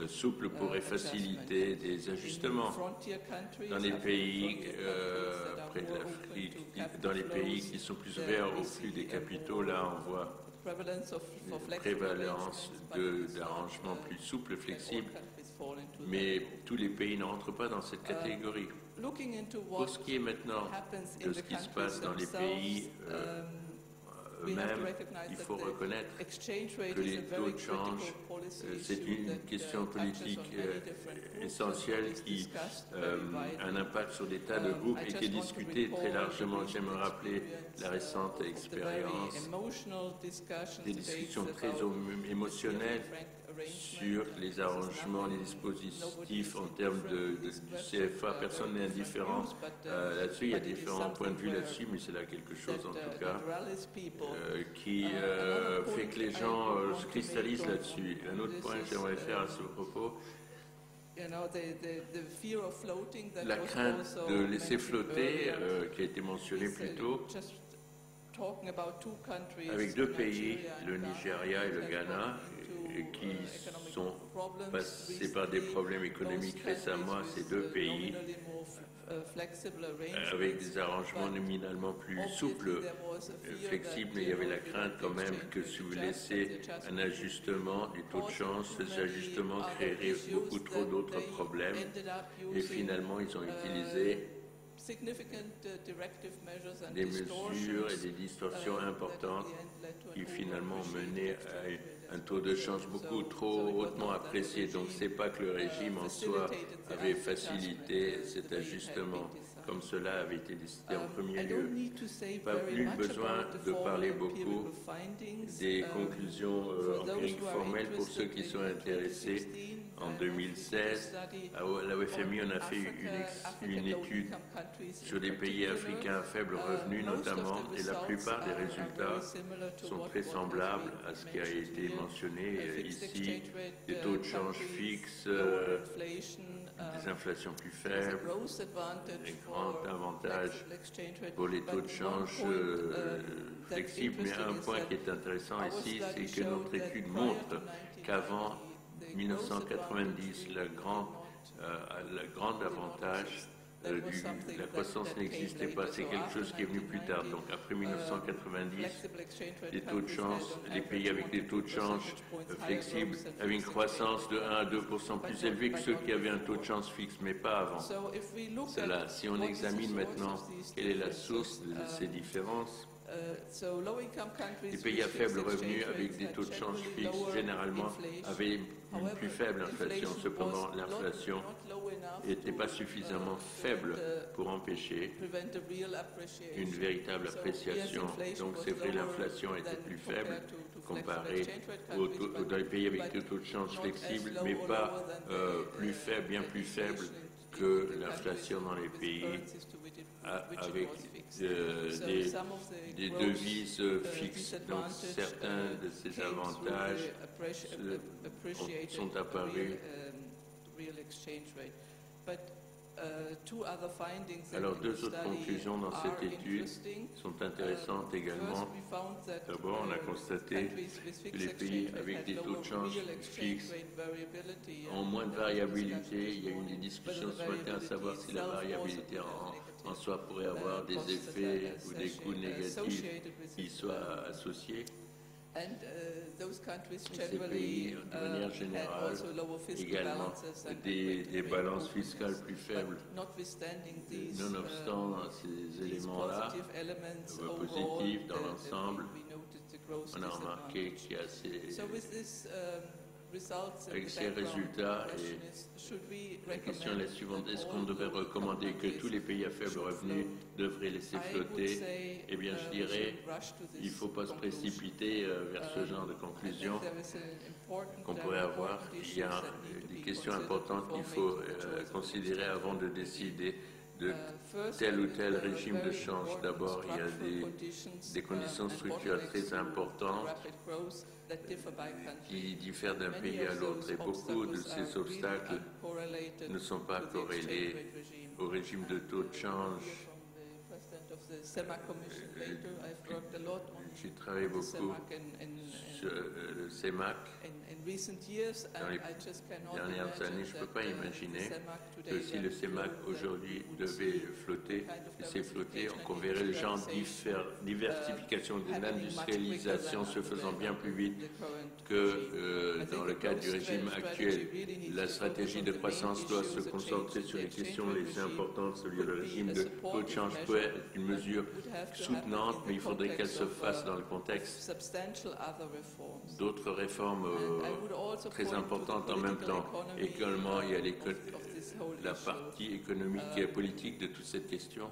souples pourraient faciliter des ajustements. Dans les pays près de l'Afrique, dans les pays qui sont plus ouverts au flux des capitaux, là on voit une prévalence d'arrangements plus souples, flexibles, mais tous les pays ne rentrent pas dans cette catégorie. Pour ce qui est maintenant de ce qui se passe dans les pays eux-mêmes, il faut reconnaître que les taux de change, c'est une question politique essentielle qui a un impact sur des tas de groupes et qui est discutée très largement. J'aime me rappeler la récente expérience des discussions très émotionnelles sur les arrangements, les dispositifs en termes de CFA. Personne n'est indifférent là-dessus. Il y a différents points de vue là-dessus, mais c'est là quelque chose en tout cas qui fait que les gens se cristallisent là-dessus. Un autre point que j'aimerais faire à ce propos, la crainte de laisser flotter, qui a été mentionnée plus tôt, avec deux pays, le Nigeria et le Ghana, qui sont passés par des problèmes économiques récemment, ces deux pays, avec des arrangements nominalement plus souples, flexibles, mais il y avait la crainte quand même que si vous laissez un ajustement du taux de change, cet ajustement créerait beaucoup trop d'autres problèmes. Et finalement, ils ont utilisé des mesures et des distorsions importantes qui finalement ont mené à un taux de change beaucoup trop hautement apprécié. Donc ce n'est pas que le régime en soi avait facilité cet ajustement, comme cela avait été décidé en premier lieu. Pas plus besoin de parler beaucoup des conclusions empiriques formelles pour ceux qui sont intéressés. En 2016, à la FMI, on a fait une étude sur les pays africains à faible revenu notamment, et la plupart des résultats sont très semblables à ce qui a été mentionné ici, des taux de change fixes, des inflations plus faibles, des grands avantages pour les taux de change flexibles. Mais un point qui est intéressant ici, c'est que notre étude montre qu'avant 1990, le grand avantage de la croissance n'existait pas, c'est quelque chose qui est venu plus tard. Donc après 1990, les taux de change, les pays avec des taux de change flexibles avaient une croissance de 1 à 2% plus élevée que ceux qui avaient un taux de change fixe, mais pas avant. Si on examine maintenant quelle est la source de ces différences, Les pays à faible revenu avec des taux de change fixes généralement avaient une plus faible inflation. Cependant, l'inflation n'était pas suffisamment faible pour empêcher une véritable appréciation. Donc c'est vrai, l'inflation était plus faible comparée dans les pays avec des taux de change flexibles, mais pas bien plus faible que l'inflation dans les pays avec des devises fixes. Donc certains de ces avantages sont apparus. Alors deux autres conclusions dans cette étude sont intéressantes également. D'abord, on a constaté que les pays avec des taux de change fixes ont moins de variabilité. Il y a eu des discussions ce matin à savoir si la variabilité en soi pourrait avoir des effets ou des coûts négatifs qui soient associés. Ces pays, de manière générale, également des balances fiscales plus faibles. Nonobstant ces éléments-là, positifs dans l'ensemble, on a remarqué qu'il y a avec ces résultats, et la question est la suivante: est-ce qu'on devrait recommander que tous les pays à faible revenu devraient laisser flotter? Eh bien, je dirais, il ne faut pas se précipiter vers ce genre de conclusion qu'on pourrait avoir. Il y a des questions importantes qu'il faut considérer avant de décider de tel ou tel régime de change. D'abord, il y a des conditions structurelles très importantes qui diffèrent d'un pays à l'autre, et beaucoup de ces obstacles ne sont pas corrélés au régime de taux de change. J'ai travaillé beaucoup sur le CEMAC. Dans les dernières années, je ne peux pas imaginer que si le CEMAC aujourd'hui devait laisser flotter, on verrait le genre de diversification de l'industrialisation se faisant bien plus vite que dans le cadre du régime actuel. La stratégie de croissance doit se concentrer sur les questions les plus importantes. Le régime de taux de change peut être une mesure soutenante, mais il faudrait qu'elle se fasse dans le contexte d'autres réformes très importantes en même temps. Également, il y a la partie économique et politique de toute cette question.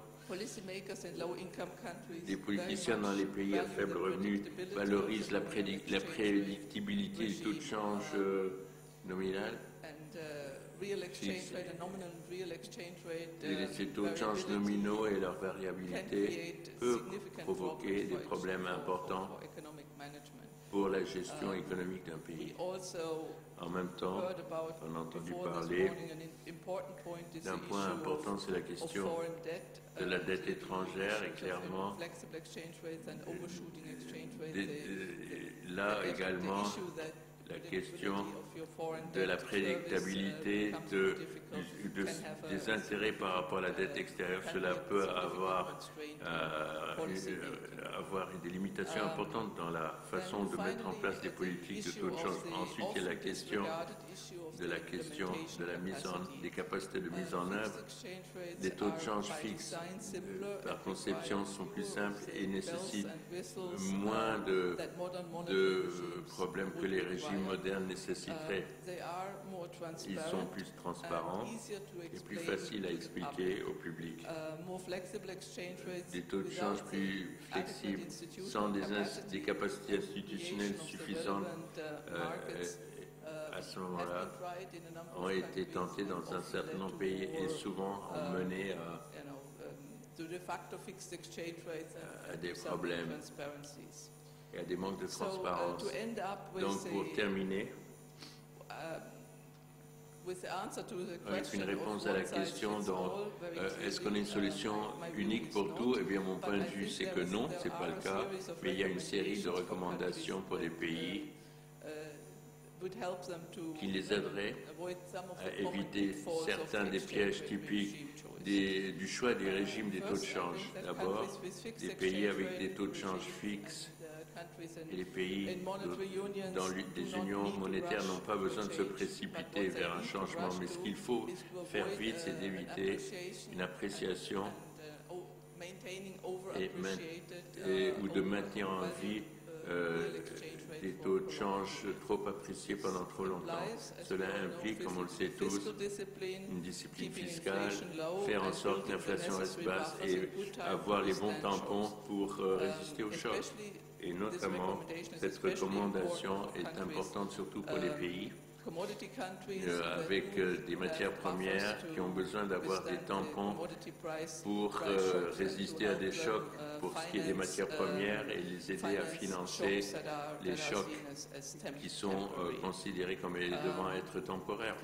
Les politiciens dans les pays à faible revenu valorisent la prédictibilité du taux de change nominal. Les taux de change nominaux et leur variabilité peuvent provoquer des problèmes importants pour la gestion économique d'un pays. En même temps, on a entendu parler d'un point important, c'est la question de la dette étrangère, et clairement, là également, la question de la prédictabilité des intérêts par rapport à la dette extérieure, cela peut avoir des limitations importantes dans la façon de mettre en place des politiques de taux de change. Ensuite, il y a la question de la des capacités de mise en œuvre. Les taux de change fixes, par conception, sont plus simples et nécessitent moins de problèmes que les régimes modernes nécessiteraient. Ils sont plus transparents et plus faciles à expliquer au public. Des taux de change plus flexibles, sans des capacités institutionnelles suffisantes, à ce moment-là, ont été tentés dans un certain nombre de pays et souvent ont mené à des problèmes et à des manques de transparence. Donc, pour terminer, avec une réponse à la question est-ce qu'on a une solution unique pour tout? Eh bien, mon point de vue, c'est que non, ce n'est pas le cas, mais il y a une série de recommandations pour les pays qui les aideraient à éviter certains des pièges typiques du choix des régimes des taux de change. D'abord, des pays avec des taux de change fixes et les pays dans des unions monétaires n'ont pas besoin de se précipiter vers un changement. Mais ce qu'il faut faire vite, c'est d'éviter une appréciation ou de maintenir en vie des taux de change trop appréciés pendant trop longtemps. Cela implique, comme on le sait tous, une discipline fiscale, faire en sorte que l'inflation reste basse et avoir les bons tampons pour résister au choc. Et notamment, cette recommandation est importante surtout pour les pays avec des matières premières qui ont besoin d'avoir des tampons pour résister à des chocs pour ce qui est des matières premières et les aider à financer les chocs qui sont considérés comme devant être temporaires.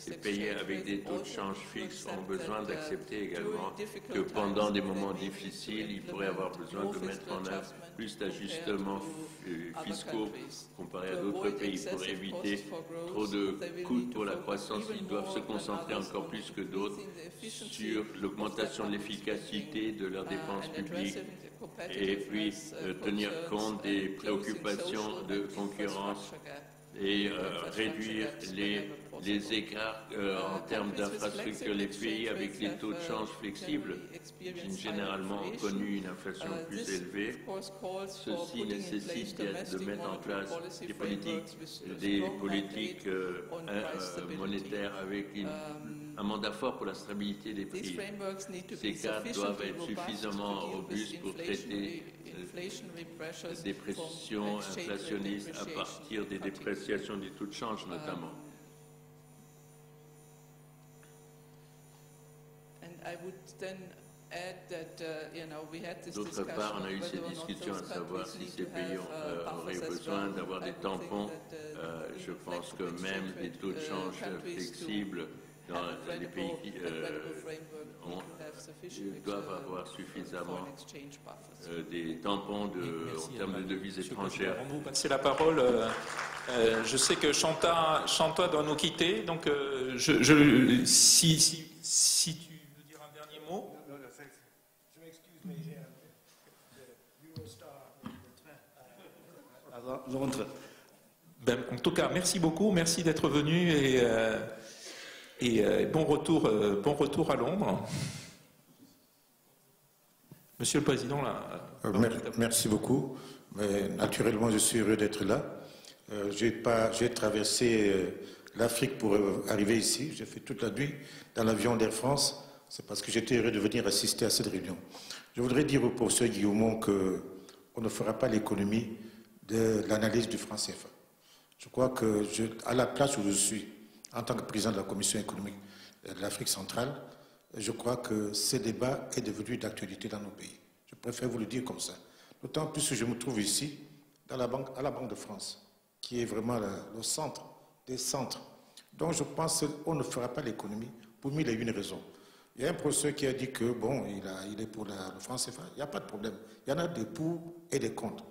Les pays avec des taux de change fixes ont besoin d'accepter également que pendant des moments difficiles, ils pourraient avoir besoin de mettre en œuvre plus d'ajustements fiscaux comparés à d'autres pays pour éviter trop de coûts pour la croissance. Ils doivent se concentrer encore plus que d'autres sur l'augmentation de l'efficacité de leurs dépenses publiques et puis tenir compte des préoccupations de concurrence et réduire les écarts en termes d'infrastructures. Les pays avec les taux de change flexibles qui généralement ont connu une inflation plus élevée, ceci nécessite de mettre en place des politiques monétaires avec un mandat fort pour la stabilité des prix. Ces cadres doivent être suffisamment robustes pour traiter des pressions inflationnistes à partir des dépréciations du taux de change notamment. D'autre part, on a eu cette discussion à savoir si ces pays auraient besoin d'avoir des tampons. Je pense que même des taux de change flexibles dans les pays doivent avoir suffisamment des tampons en termes de devises étrangères.
On vous passer la parole. Je sais que Chanta doit nous quitter, donc si tu veux dire un dernier mot.
Je m'excuse, mais j'ai un Eurostar de train à Londres.
Ben, en tout cas, merci beaucoup, merci d'être venu et bon retour à Londres. Monsieur le Président, là.
Merci beaucoup. Mais, naturellement, je suis heureux d'être là. J'ai traversé l'Afrique pour arriver ici. J'ai fait toute la nuit dans l'avion d'Air France. C'est parce que j'étais heureux de venir assister à cette réunion. Je voudrais dire au professeur Guillaumont qu'on ne fera pas l'économie de l'analyse du franc CFA. Je crois que, à la place où je suis, en tant que président de la Commission économique de l'Afrique centrale, je crois que ce débat est devenu d'actualité dans nos pays. Je préfère vous le dire comme ça. D'autant plus que je me trouve ici, à la Banque de France, qui est vraiment le centre des centres. Donc je pense qu'on ne fera pas l'économie pour mille et une raisons. Il y a un professeur qui a dit que, bon, il est pour le franc CFA. Il n'y a pas de problème. Il y en a des pour et des contre.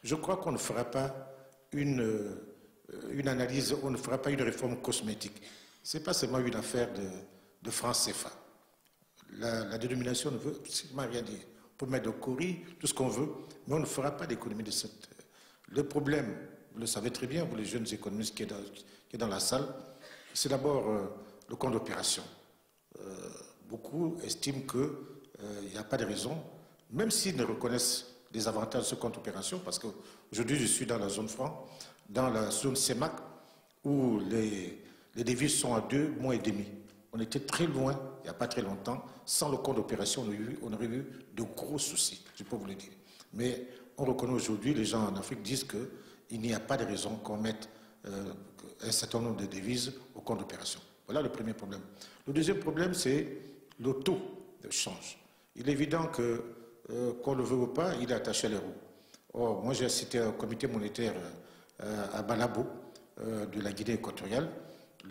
Je crois qu'on ne fera pas une analyse, on ne fera pas une réforme cosmétique. Ce n'est pas seulement une affaire de franc CFA. La dénomination ne veut absolument rien dire. On peut mettre de Cori, tout ce qu'on veut, mais on ne fera pas d'économie de cette... Le problème, vous le savez très bien, vous les jeunes économistes qui sont dans la salle, c'est d'abord le compte d'opération. Beaucoup estiment qu'il n'y a pas de raison, même s'ils ne reconnaissent les avantages de ce compte d'opération, parce qu'aujourd'hui je suis dans la zone franc, dans la zone CEMAC, où les devises sont à 2,5 mois. On était très loin, il n'y a pas très longtemps. Sans le compte d'opération, on aurait eu de gros soucis, je peux vous le dire. Mais on reconnaît aujourd'hui, les gens en Afrique disent qu'il n'y a pas de raison qu'on mette un certain nombre de devises au compte d'opération. Voilà le premier problème. Le deuxième problème, c'est le taux de change. Il est évident que, qu'on le veut ou pas, il est attaché à l'euro. Or, moi, j'ai assisté au comité monétaire à Malabo, de la Guinée équatoriale.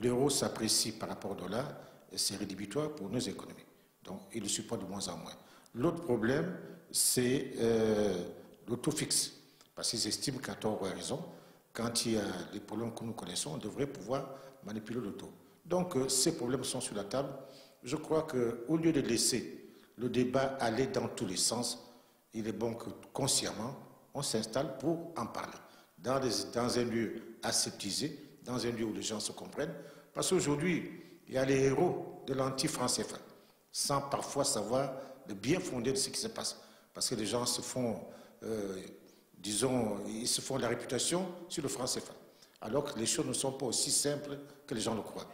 L'euro s'apprécie par rapport au dollar, et c'est rédhibitoire pour nos économies. Donc, il le supporte de moins en moins. L'autre problème, c'est le taux fixe. Parce qu'ils estiment qu'à tort ou à raison, quand il y a des problèmes que nous connaissons, on devrait pouvoir manipuler le taux. Donc, ces problèmes sont sur la table. Je crois qu'au lieu de laisser le débat aller dans tous les sens, il est bon que consciemment, on s'installe pour en parler. Dans un lieu aseptisé, dans un lieu où les gens se comprennent. Parce qu'aujourd'hui, il y a les héros de l'anti-franc CFA, sans parfois savoir le bien fondé de ce qui se passe. Parce que les gens se font, disons, ils se font la réputation sur le franc CFA. Alors que les choses ne sont pas aussi simples que les gens le croient.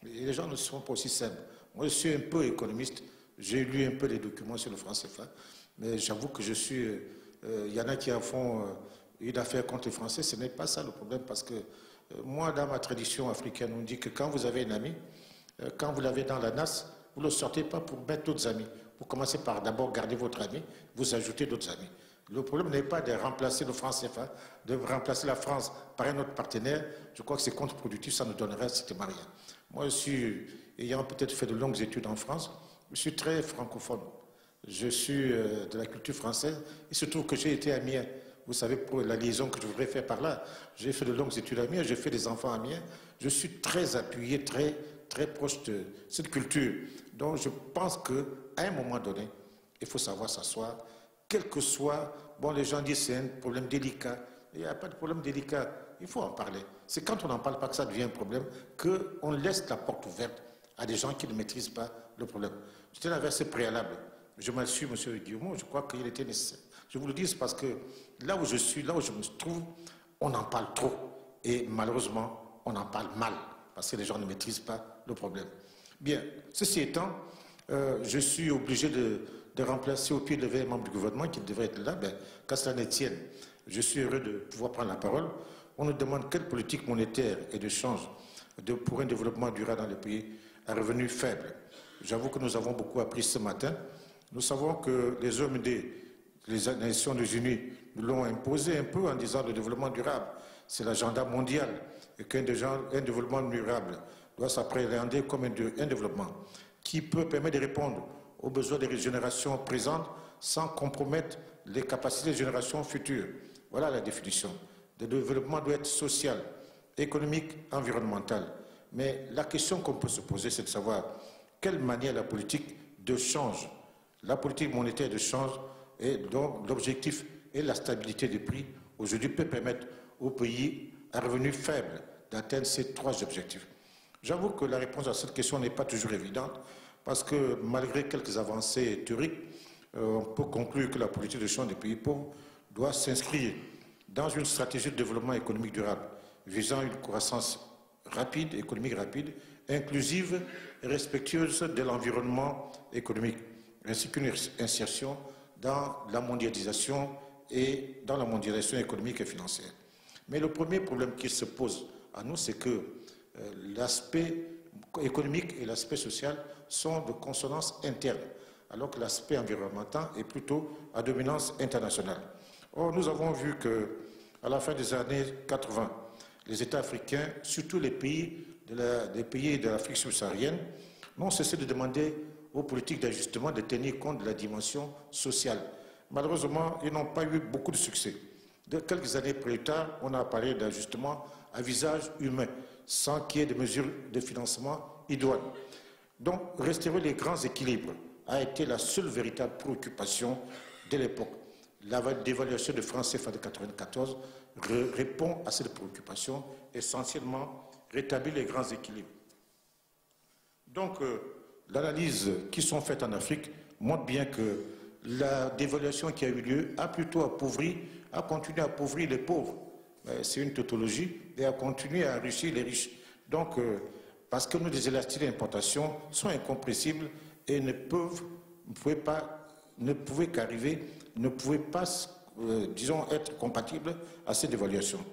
Et les gens ne sont pas aussi simples. Moi, je suis un peu économiste. J'ai lu un peu les documents sur le franc CFA. Mais j'avoue que je suis... Il y en a qui en font une affaire contre les Français. Ce n'est pas ça le problème. Parce que moi, dans ma tradition africaine, on dit que quand vous avez un ami, quand vous l'avez dans la nasse, vous ne le sortez pas pour mettre d'autres amis. Vous commencez par d'abord garder votre ami, vous ajoutez d'autres amis. Le problème n'est pas de remplacer le franc CFA, de remplacer la France par un autre partenaire. Je crois que c'est contre-productif, ça ne donnerait strictement rien. Moi, ayant peut-être fait de longues études en France, je suis très francophone. Je suis de la culture française. Il se trouve que j'ai été Amiens. Vous savez, pour la liaison que je voudrais faire par là, j'ai fait de longues études à Amiens, j'ai fait des enfants à Amiens. Je suis très appuyé, très proche de cette culture. Donc, je pense qu'à un moment donné, il faut savoir s'asseoir, quel que soit... Bon, les gens disent que c'est un problème délicat. Il n'y a pas de problème délicat. Il faut en parler. C'est quand on n'en parle pas que ça devient un problème, qu'on laisse la porte ouverte à des gens qui ne maîtrisent pas le problème. Je tiens à verser préalable. Je m'en suis, M. Guillemot, je crois qu'il était nécessaire. Je vous le dis parce que là où je suis, là où je me trouve, on en parle trop. Et malheureusement, on en parle mal, parce que les gens ne maîtrisent pas le problème. Bien, ceci étant, je suis obligé de remplacer au pied levé un membre du gouvernement qui devrait être là. Ben, qu'à cela ne tienne, je suis heureux de pouvoir prendre la parole. On nous demande quelle politique monétaire et de change pour un développement durable dans les pays à revenus faibles. J'avoue que nous avons beaucoup appris ce matin. Nous savons que les OMD, les Nations Unies, nous l'ont imposé un peu en disant le développement durable, c'est l'agenda mondial et qu'un développement durable doit s'appréhender comme un développement qui peut permettre de répondre aux besoins des générations présentes sans compromettre les capacités des générations futures. Voilà la définition. Le développement doit être social, économique, environnemental. Mais la question qu'on peut se poser, c'est de savoir quelle manière la politique de change, la politique monétaire de change, et donc l'objectif et la stabilité des prix, aujourd'hui peut permettre aux pays à revenus faibles d'atteindre ces trois objectifs. J'avoue que la réponse à cette question n'est pas toujours évidente, parce que malgré quelques avancées théoriques, on peut conclure que la politique de change des pays pauvres doit s'inscrire dans une stratégie de développement économique durable visant une croissance rapide, économique rapide, inclusive et respectueuse de l'environnement économique, ainsi qu'une insertion dans la mondialisation et dans la mondialisation économique et financière. Mais le premier problème qui se pose à nous, c'est que l'aspect économique et l'aspect social sont de consonance interne, alors que l'aspect environnemental est plutôt à dominance internationale. Or, nous avons vu qu'à la fin des années 80, les États africains, surtout les pays de l'Afrique subsaharienne, n'ont cessé de demander aux politiques d'ajustement de tenir compte de la dimension sociale. Malheureusement, ils n'ont pas eu beaucoup de succès. Quelques années plus tard, on a parlé d'ajustement à visage humain, sans qu'il y ait de mesures de financement idoines. Donc, restaurer les grands équilibres a été la seule véritable préoccupation de l'époque. La dévaluation de franc CFA de 1994 répond à cette préoccupation, essentiellement rétablir les grands équilibres. Donc, l'analyse qui sont faites en Afrique montre bien que la dévaluation qui a eu lieu a plutôt a continué à appauvrir les pauvres. C'est une tautologie, et a continué à enrichir les riches. Donc, parce que nos élastiques d'importation sont incompressibles et ne pouvaient pas, disons, être compatibles à ces dévaluations.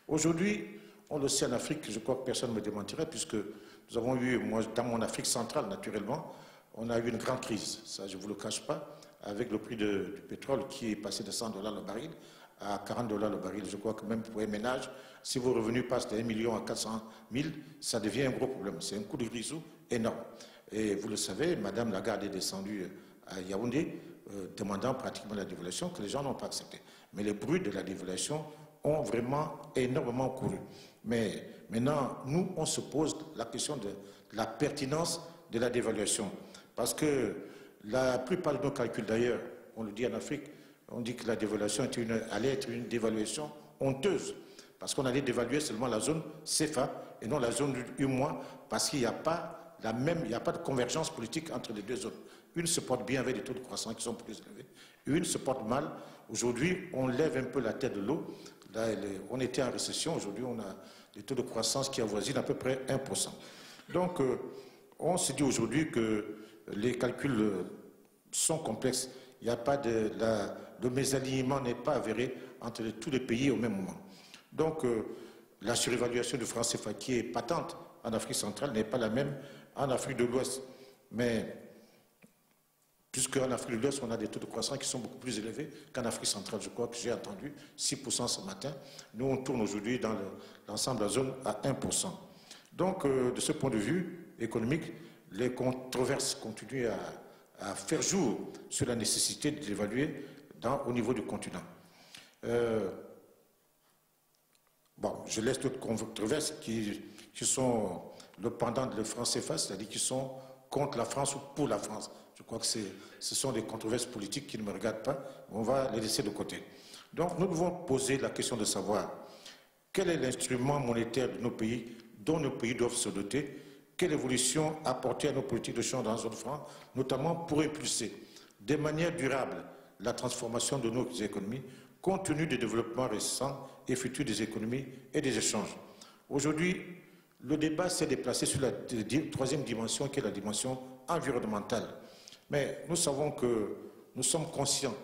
Aujourd'hui, on le sait en Afrique, je crois que personne ne me démentirait, puisque nous avons eu, moi, dans mon Afrique centrale, naturellement, on a eu une grande crise, ça je ne vous le cache pas, avec le prix du pétrole qui est passé de $100 le baril à $40 le baril. Je crois que même pour un ménage, si vos revenus passent de 1 million à 400 000, ça devient un gros problème. C'est un coup de grisou énorme. Et vous le savez, Madame Lagarde est descendue à Yaoundé, demandant pratiquement la dévaluation que les gens n'ont pas accepté. Mais les bruits de la dévaluation ont vraiment énormément couru. Mais maintenant, nous, on se pose la question de la pertinence de la dévaluation. Parce que la plupart de nos calculs, d'ailleurs, on le dit en Afrique, on dit que la dévaluation allait être une dévaluation honteuse. Parce qu'on allait dévaluer seulement la zone CFA et non la zone UMOA, parce qu'il n'y a pas il n'y a pas de convergence politique entre les deux zones. Une se porte bien avec des taux de croissance qui sont plus élevés, une se porte mal. Aujourd'hui, on lève un peu la tête de l'eau. Là, on était en récession, aujourd'hui on a des taux de croissance qui avoisinent à peu près 1%. Donc, on se dit aujourd'hui que les calculs sont complexes. Il n'y a pas le mésalignement n'est pas avéré entre tous les pays au même moment. Donc, la surévaluation du franc CFA qui est patente en Afrique centrale n'est pas la même en Afrique de l'Ouest. Mais, puisque en Afrique de l'Ouest, on a des taux de croissance qui sont beaucoup plus élevés qu'en Afrique centrale. Je crois que j'ai entendu 6% ce matin. Nous, on tourne aujourd'hui dans l'ensemble de la zone à 1%. Donc, de ce point de vue économique, les controverses continuent à faire jour sur la nécessité de l'évaluer au niveau du continent. Bon, je laisse d'autres controverses qui sont le pendant de le franc CFA, c'est-à-dire qui sont contre la France ou pour la France. Je crois que ce sont des controverses politiques qui ne me regardent pas. On va les laisser de côté. Donc, nous devons poser la question de savoir quel est l'instrument monétaire de nos pays dont nos pays doivent se doter, quelle évolution apporter à nos politiques de change dans la zone franc, notamment pour impulser de manière durable la transformation de nos économies, compte tenu des développements récents et futurs des économies et des échanges. Aujourd'hui, le débat s'est déplacé sur la troisième dimension, qui est la dimension environnementale. Mais nous savons que nous sommes conscients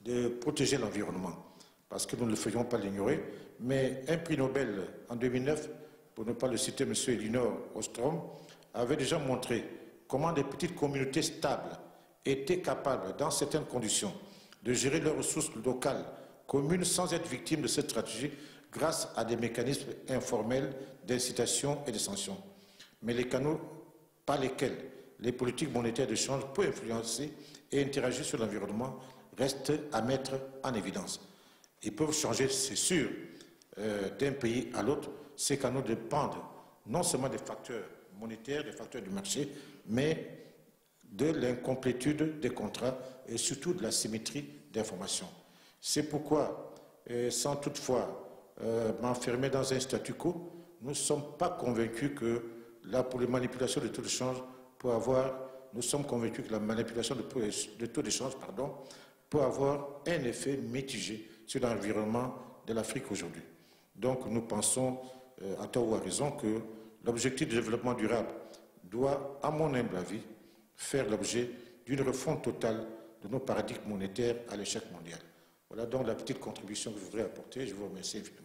de protéger l'environnement, parce que nous ne le faisions pas l'ignorer. Mais un prix Nobel en 2009, pour ne pas le citer, M. Elinor Ostrom, avait déjà montré comment des petites communautés stables étaient capables, dans certaines conditions, de gérer leurs ressources locales communes sans être victimes de cette stratégie grâce à des mécanismes informels d'incitation et de sanctions. Mais les canaux par lesquels les politiques monétaires de change peuvent influencer et interagir sur l'environnement restent à mettre en évidence. Ils peuvent changer, c'est sûr, d'un pays à l'autre. Ces canaux dépendent non seulement des facteurs monétaires, des facteurs du marché, mais de l'incomplétude des contrats et surtout de la symétrie d'information. C'est pourquoi, sans toutefois m'enfermer dans un statu quo, nous ne sommes pas convaincus que pour les manipulations de taux de change nous sommes convaincus que la manipulation de taux de change peut avoir un effet mitigé sur l'environnement de l'Afrique aujourd'hui. Donc nous pensons, à tort ou à raison, que l'objectif de développement durable doit, à mon humble avis, faire l'objet d'une refonte totale de nos paradigmes monétaires à l'échelle mondiale. Voilà donc la petite contribution que je voudrais apporter. Je vous remercie infiniment.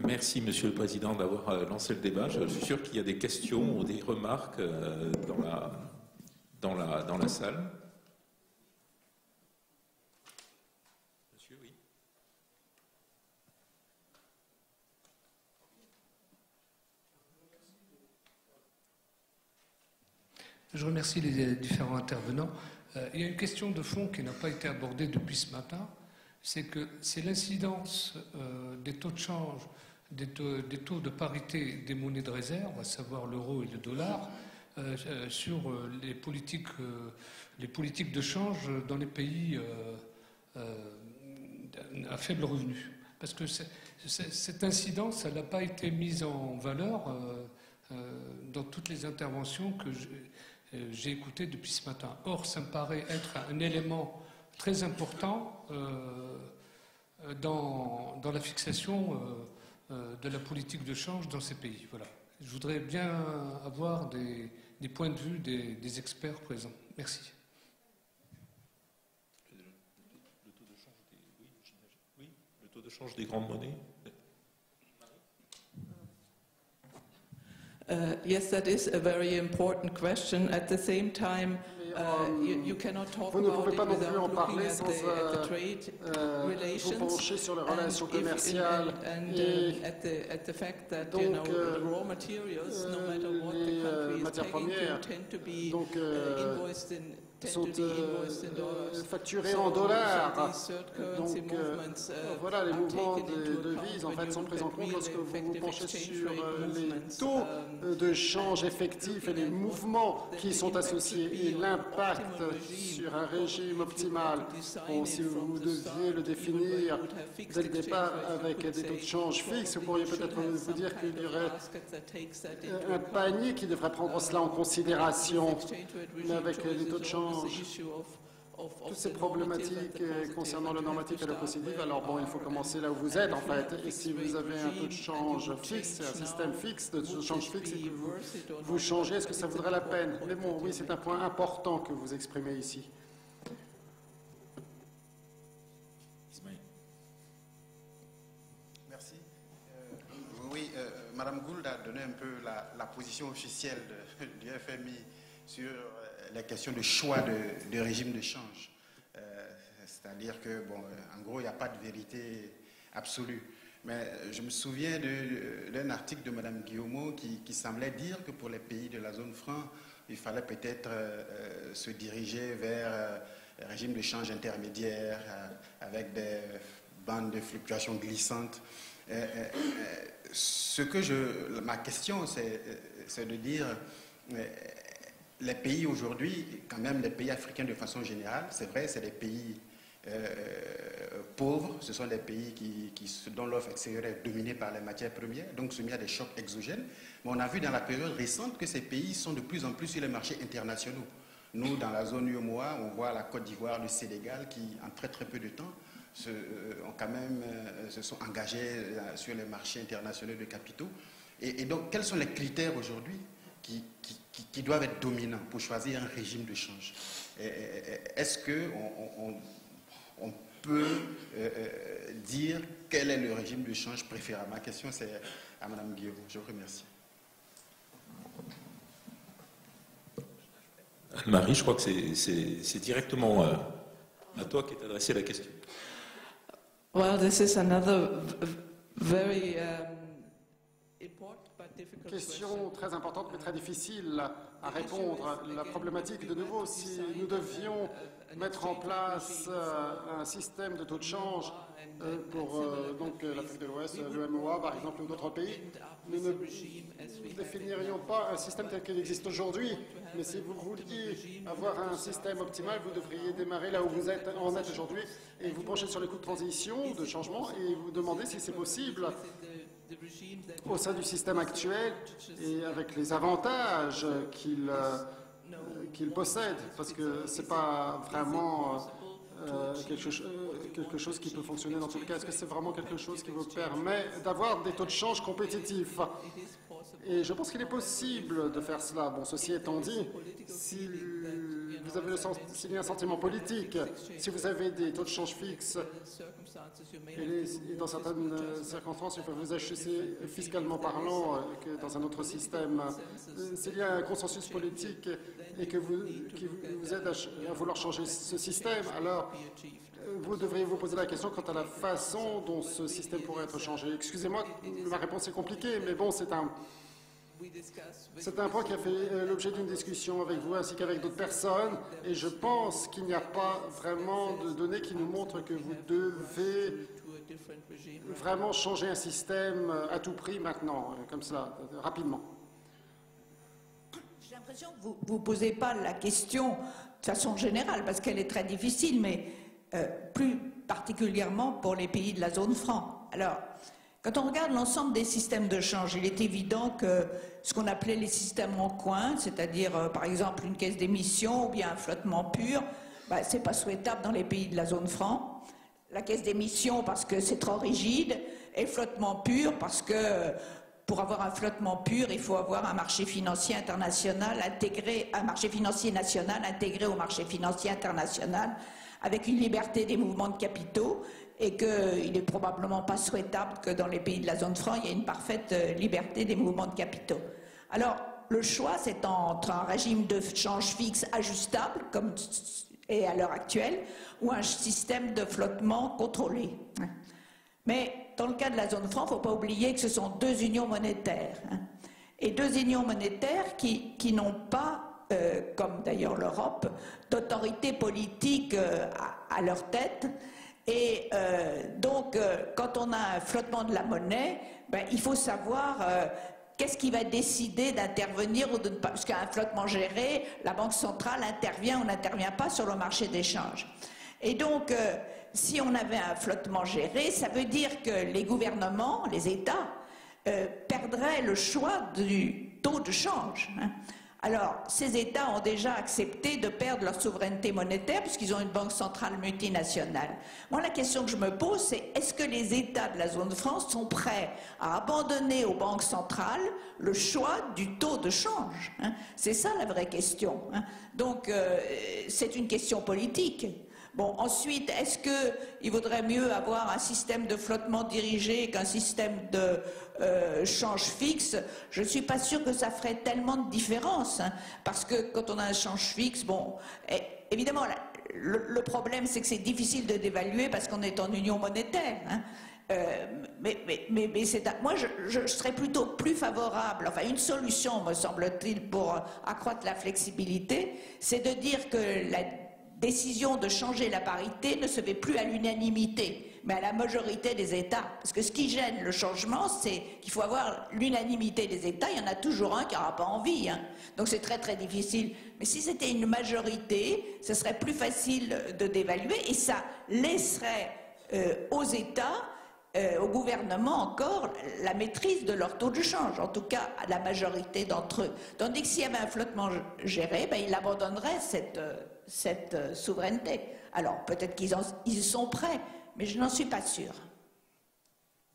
Merci, Monsieur le Président, d'avoir lancé le débat. Je suis sûr qu'il y a des questions ou des remarques dans la salle. Monsieur, oui.
Je remercie les différents intervenants. Il y a une question de fond qui n'a pas été abordée depuis ce matin, c'est que c'est l'incidence des taux de change, des taux de parité des monnaies de réserve, à savoir l'euro et le dollar, sur les politiques de change dans les pays à faible revenu. Parce que cette incidence, elle n'a pas été mise en valeur dans toutes les interventions que j'ai écoutées depuis ce matin. Or, ça me paraît être un élément très important dans la fixation de la politique de change dans ces pays. Voilà. Je voudrais bien avoir des points de vue des experts présents. Merci.
Le taux de change des grandes monnaies.
Yes, that is a very important question. At the same time, you cannot talk about it without looking at the trade relations at the fact that the raw materials, no matter what the country is taking, tend to be invoiced
sont facturés en dollars. Donc voilà, les mouvements de devises en fait sont pris en compte lorsque vous vous penchez sur les taux de change effectifs et les mouvements qui sont associés et l'impact sur un régime optimal. Bon, si vous deviez le définir dès le départ avec des taux de change fixes, vous pourriez peut-être vous dire qu'il y aurait un panier qui devrait prendre cela en considération, mais avec les taux de change, toutes ces problématiques concernant le normatif et le positif, alors bon, il faut commencer là où vous êtes en fait. Et si vous avez un taux de change fixe, un système fixe de change fixe et que vous changez, est-ce que ça vaudrait la peine? Mais bon, oui, c'est un point important que vous exprimez ici.
Merci. Oui, Madame Gould a donné un peu la position officielle du FMI sur la question de choix de régime de change. C'est-à-dire que, bon, en gros, il n'y a pas de vérité absolue. Mais je me souviens d'un article de Mme Guillaumeau qui semblait dire que pour les pays de la zone franc, il fallait peut-être se diriger vers un régime de change intermédiaire avec des bandes de fluctuations glissantes. Ma question, c'est de dire, les pays aujourd'hui, quand même les pays africains de façon générale, c'est vrai, c'est des pays pauvres, ce sont des pays dont l'offre extérieure est dominée par les matières premières, donc soumis à des chocs exogènes. Mais on a vu dans la période récente que ces pays sont de plus en plus sur les marchés internationaux. Nous, dans la zone UEMOA, on voit la Côte d'Ivoire, le Sénégal, qui en très très peu de temps se sont engagés sur les marchés internationaux de capitaux. Et donc, quels sont les critères aujourd'hui qui doivent être dominants pour choisir un régime de change? Est-ce qu'on peut dire quel est le régime de change préférable? Ma question, c'est à Mme Guillaume. Je vous remercie.
Anne-Marie, je crois que c'est directement à toi qu'est adressée la question.
Well, this is another very important but difficult
question très importante mais très difficile à répondre. La problématique, de nouveau, si nous devions mettre en place un système de taux de change pour l'Afrique de l'Ouest, l'UEMOA par exemple, ou d'autres pays, nous ne définirions pas un système tel qu'il existe aujourd'hui. Mais si vous vouliez avoir un système optimal, vous devriez démarrer là où vous êtes aujourd'hui et vous penchez sur les coûts de transition, de changement, et vous demandez si c'est possible au sein du système actuel et avec les avantages qu'il possède, parce que ce n'est pas vraiment quelque chose qui peut fonctionner dans tous les cas. Est-ce que c'est vraiment quelque chose qui vous permet d'avoir des taux de change compétitifs? Et je pense qu'il est possible de faire cela. Bon, ceci étant dit, s'il y a un sentiment politique, si vous avez des taux de change fixes, et dans certaines circonstances, il faut vous ajuster fiscalement parlant que dans un autre système. S'il y a un consensus politique et qui vous aide à vouloir changer ce système, alors vous devriez vous poser la question quant à la façon dont ce système pourrait être changé. Excusez-moi, ma réponse est compliquée, mais bon, c'est un point qui a fait l'objet d'une discussion avec vous ainsi qu'avec d'autres personnes, et je pense qu'il n'y a pas vraiment de données qui nous montrent que vous devez vraiment changer un système à tout prix maintenant, comme cela, rapidement.
J'ai l'impression que vous ne posez pas la question de façon générale, parce qu'elle est très difficile, mais plus particulièrement pour les pays de la zone franc. Alors, quand on regarde l'ensemble des systèmes de change, il est évident que ce qu'on appelait les systèmes en coin, c'est-à-dire par exemple une caisse d'émission ou bien un flottement pur, ce n'est pas souhaitable dans les pays de la zone franc. La caisse d'émission parce que c'est trop rigide, et le flottement pur parce que pour avoir un flottement pur, il faut avoir un marché financier international intégré, un marché financier national intégré au marché financier international, avec une liberté des mouvements de capitaux, et qu'il n'est probablement pas souhaitable que dans les pays de la zone franc, il y ait une parfaite liberté des mouvements de capitaux. Alors, le choix, c'est entre un régime de change fixe ajustable, comme est à l'heure actuelle, ou un système de flottement contrôlé. Mais dans le cas de la zone franc, il ne faut pas oublier que ce sont deux unions monétaires. Et deux unions monétaires qui n'ont pas comme d'ailleurs l'Europe, d'autorités politiques à leur tête. Et donc, quand on a un flottement de la monnaie, ben, il faut savoir qu'est-ce qui va décider d'intervenir ou de ne pas. Parce qu'un flottement géré, la Banque centrale intervient ou n'intervient pas sur le marché d'échange. Et donc, si on avait un flottement géré, ça veut dire que les gouvernements, les États, perdraient le choix du taux de change. Hein. Alors, ces États ont déjà accepté de perdre leur souveraineté monétaire puisqu'ils ont une banque centrale multinationale. Moi, la question que je me pose, c'est est-ce que les États de la zone franc sont prêts à abandonner aux banques centrales le choix du taux de change, hein? C'est ça la vraie question. Hein. Donc, c'est une question politique. Bon, ensuite, est-ce qu'il vaudrait mieux avoir un système de flottement dirigé qu'un système de change fixe? Je ne suis pas sûre que ça ferait tellement de différence, hein, parce que quand on a un change fixe, bon, évidemment, le problème, c'est que c'est difficile de dévaluer parce qu'on est en union monétaire. Hein. Mais moi, je serais plutôt plus favorable, enfin une solution, me semble-t-il, pour accroître la flexibilité, c'est de dire que la décision de changer la parité ne se fait plus à l'unanimité, mais à la majorité des États. Parce que ce qui gêne le changement, c'est qu'il faut avoir l'unanimité des États. Il y en a toujours un qui n'aura pas envie. Hein. Donc c'est très très difficile. Mais si c'était une majorité, ce serait plus facile de dévaluer et ça laisserait aux États, au gouvernement encore, la maîtrise de leur taux de change, en tout cas à la majorité d'entre eux. Tandis que s'il y avait un flottement géré, ben, il abandonnerait cette souveraineté. Alors peut-être qu'ils sont prêts, mais je n'en suis pas sûre.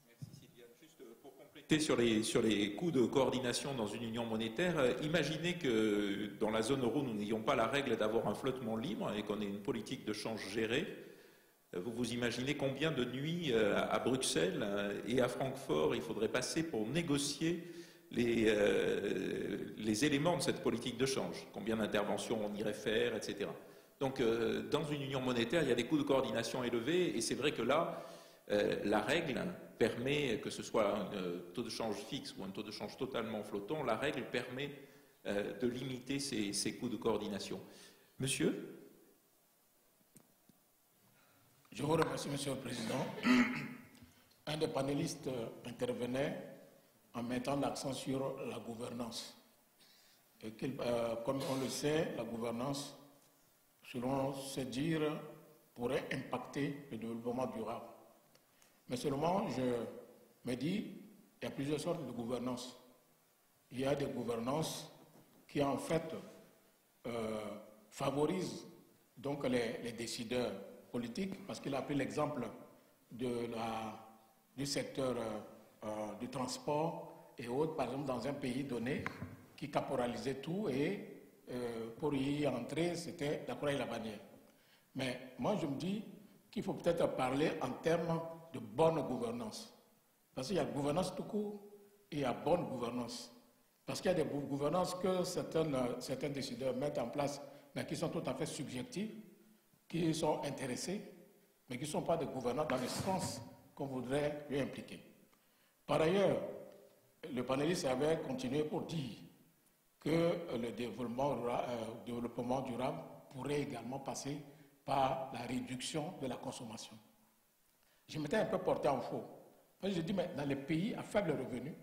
Merci Sylvia. Juste pour compléter sur les coûts de coordination dans une union monétaire, imaginez que dans la zone euro, nous n'ayons pas la règle d'avoir un flottement libre et qu'on ait une politique de change gérée. Vous vous imaginez combien de nuits à Bruxelles et à Francfort il faudrait passer pour négocier les éléments de cette politique de change, combien d'interventions on irait faire, etc. Donc, dans une union monétaire, il y a des coûts de coordination élevés, et c'est vrai que là, la règle permet, que ce soit un taux de change fixe ou un taux de change totalement flottant, la règle permet de limiter ces coûts de coordination. Monsieur ?
Je vous remercie, Monsieur le Président. Un des panélistes intervenait en mettant l'accent sur la gouvernance. Et comme on le sait, la gouvernance, selon se dire, pourrait impacter le développement durable. Mais seulement, je me dis, il y a plusieurs sortes de gouvernance. Il y a des gouvernances qui, en fait, favorisent donc les décideurs politiques, parce qu'il a pris l'exemple du secteur du transport et autres, par exemple, dans un pays donné, qui caporalisait tout et pour y entrer, c'était d'accord avec la bannière. Mais moi, je me dis qu'il faut peut-être parler en termes de bonne gouvernance. Parce qu'il y a gouvernance tout court et il y a bonne gouvernance. Parce qu'il y a des gouvernances que certains décideurs mettent en place, mais qui sont tout à fait subjectives, qui sont intéressés, mais qui ne sont pas des gouvernants dans le sens qu'on voudrait lui impliquer. Par ailleurs, le panéliste avait continué pour dire que le développement durable pourrait également passer par la réduction de la consommation. Je m'étais un peu porté en faux. Je dis, mais dans les pays à faible revenu,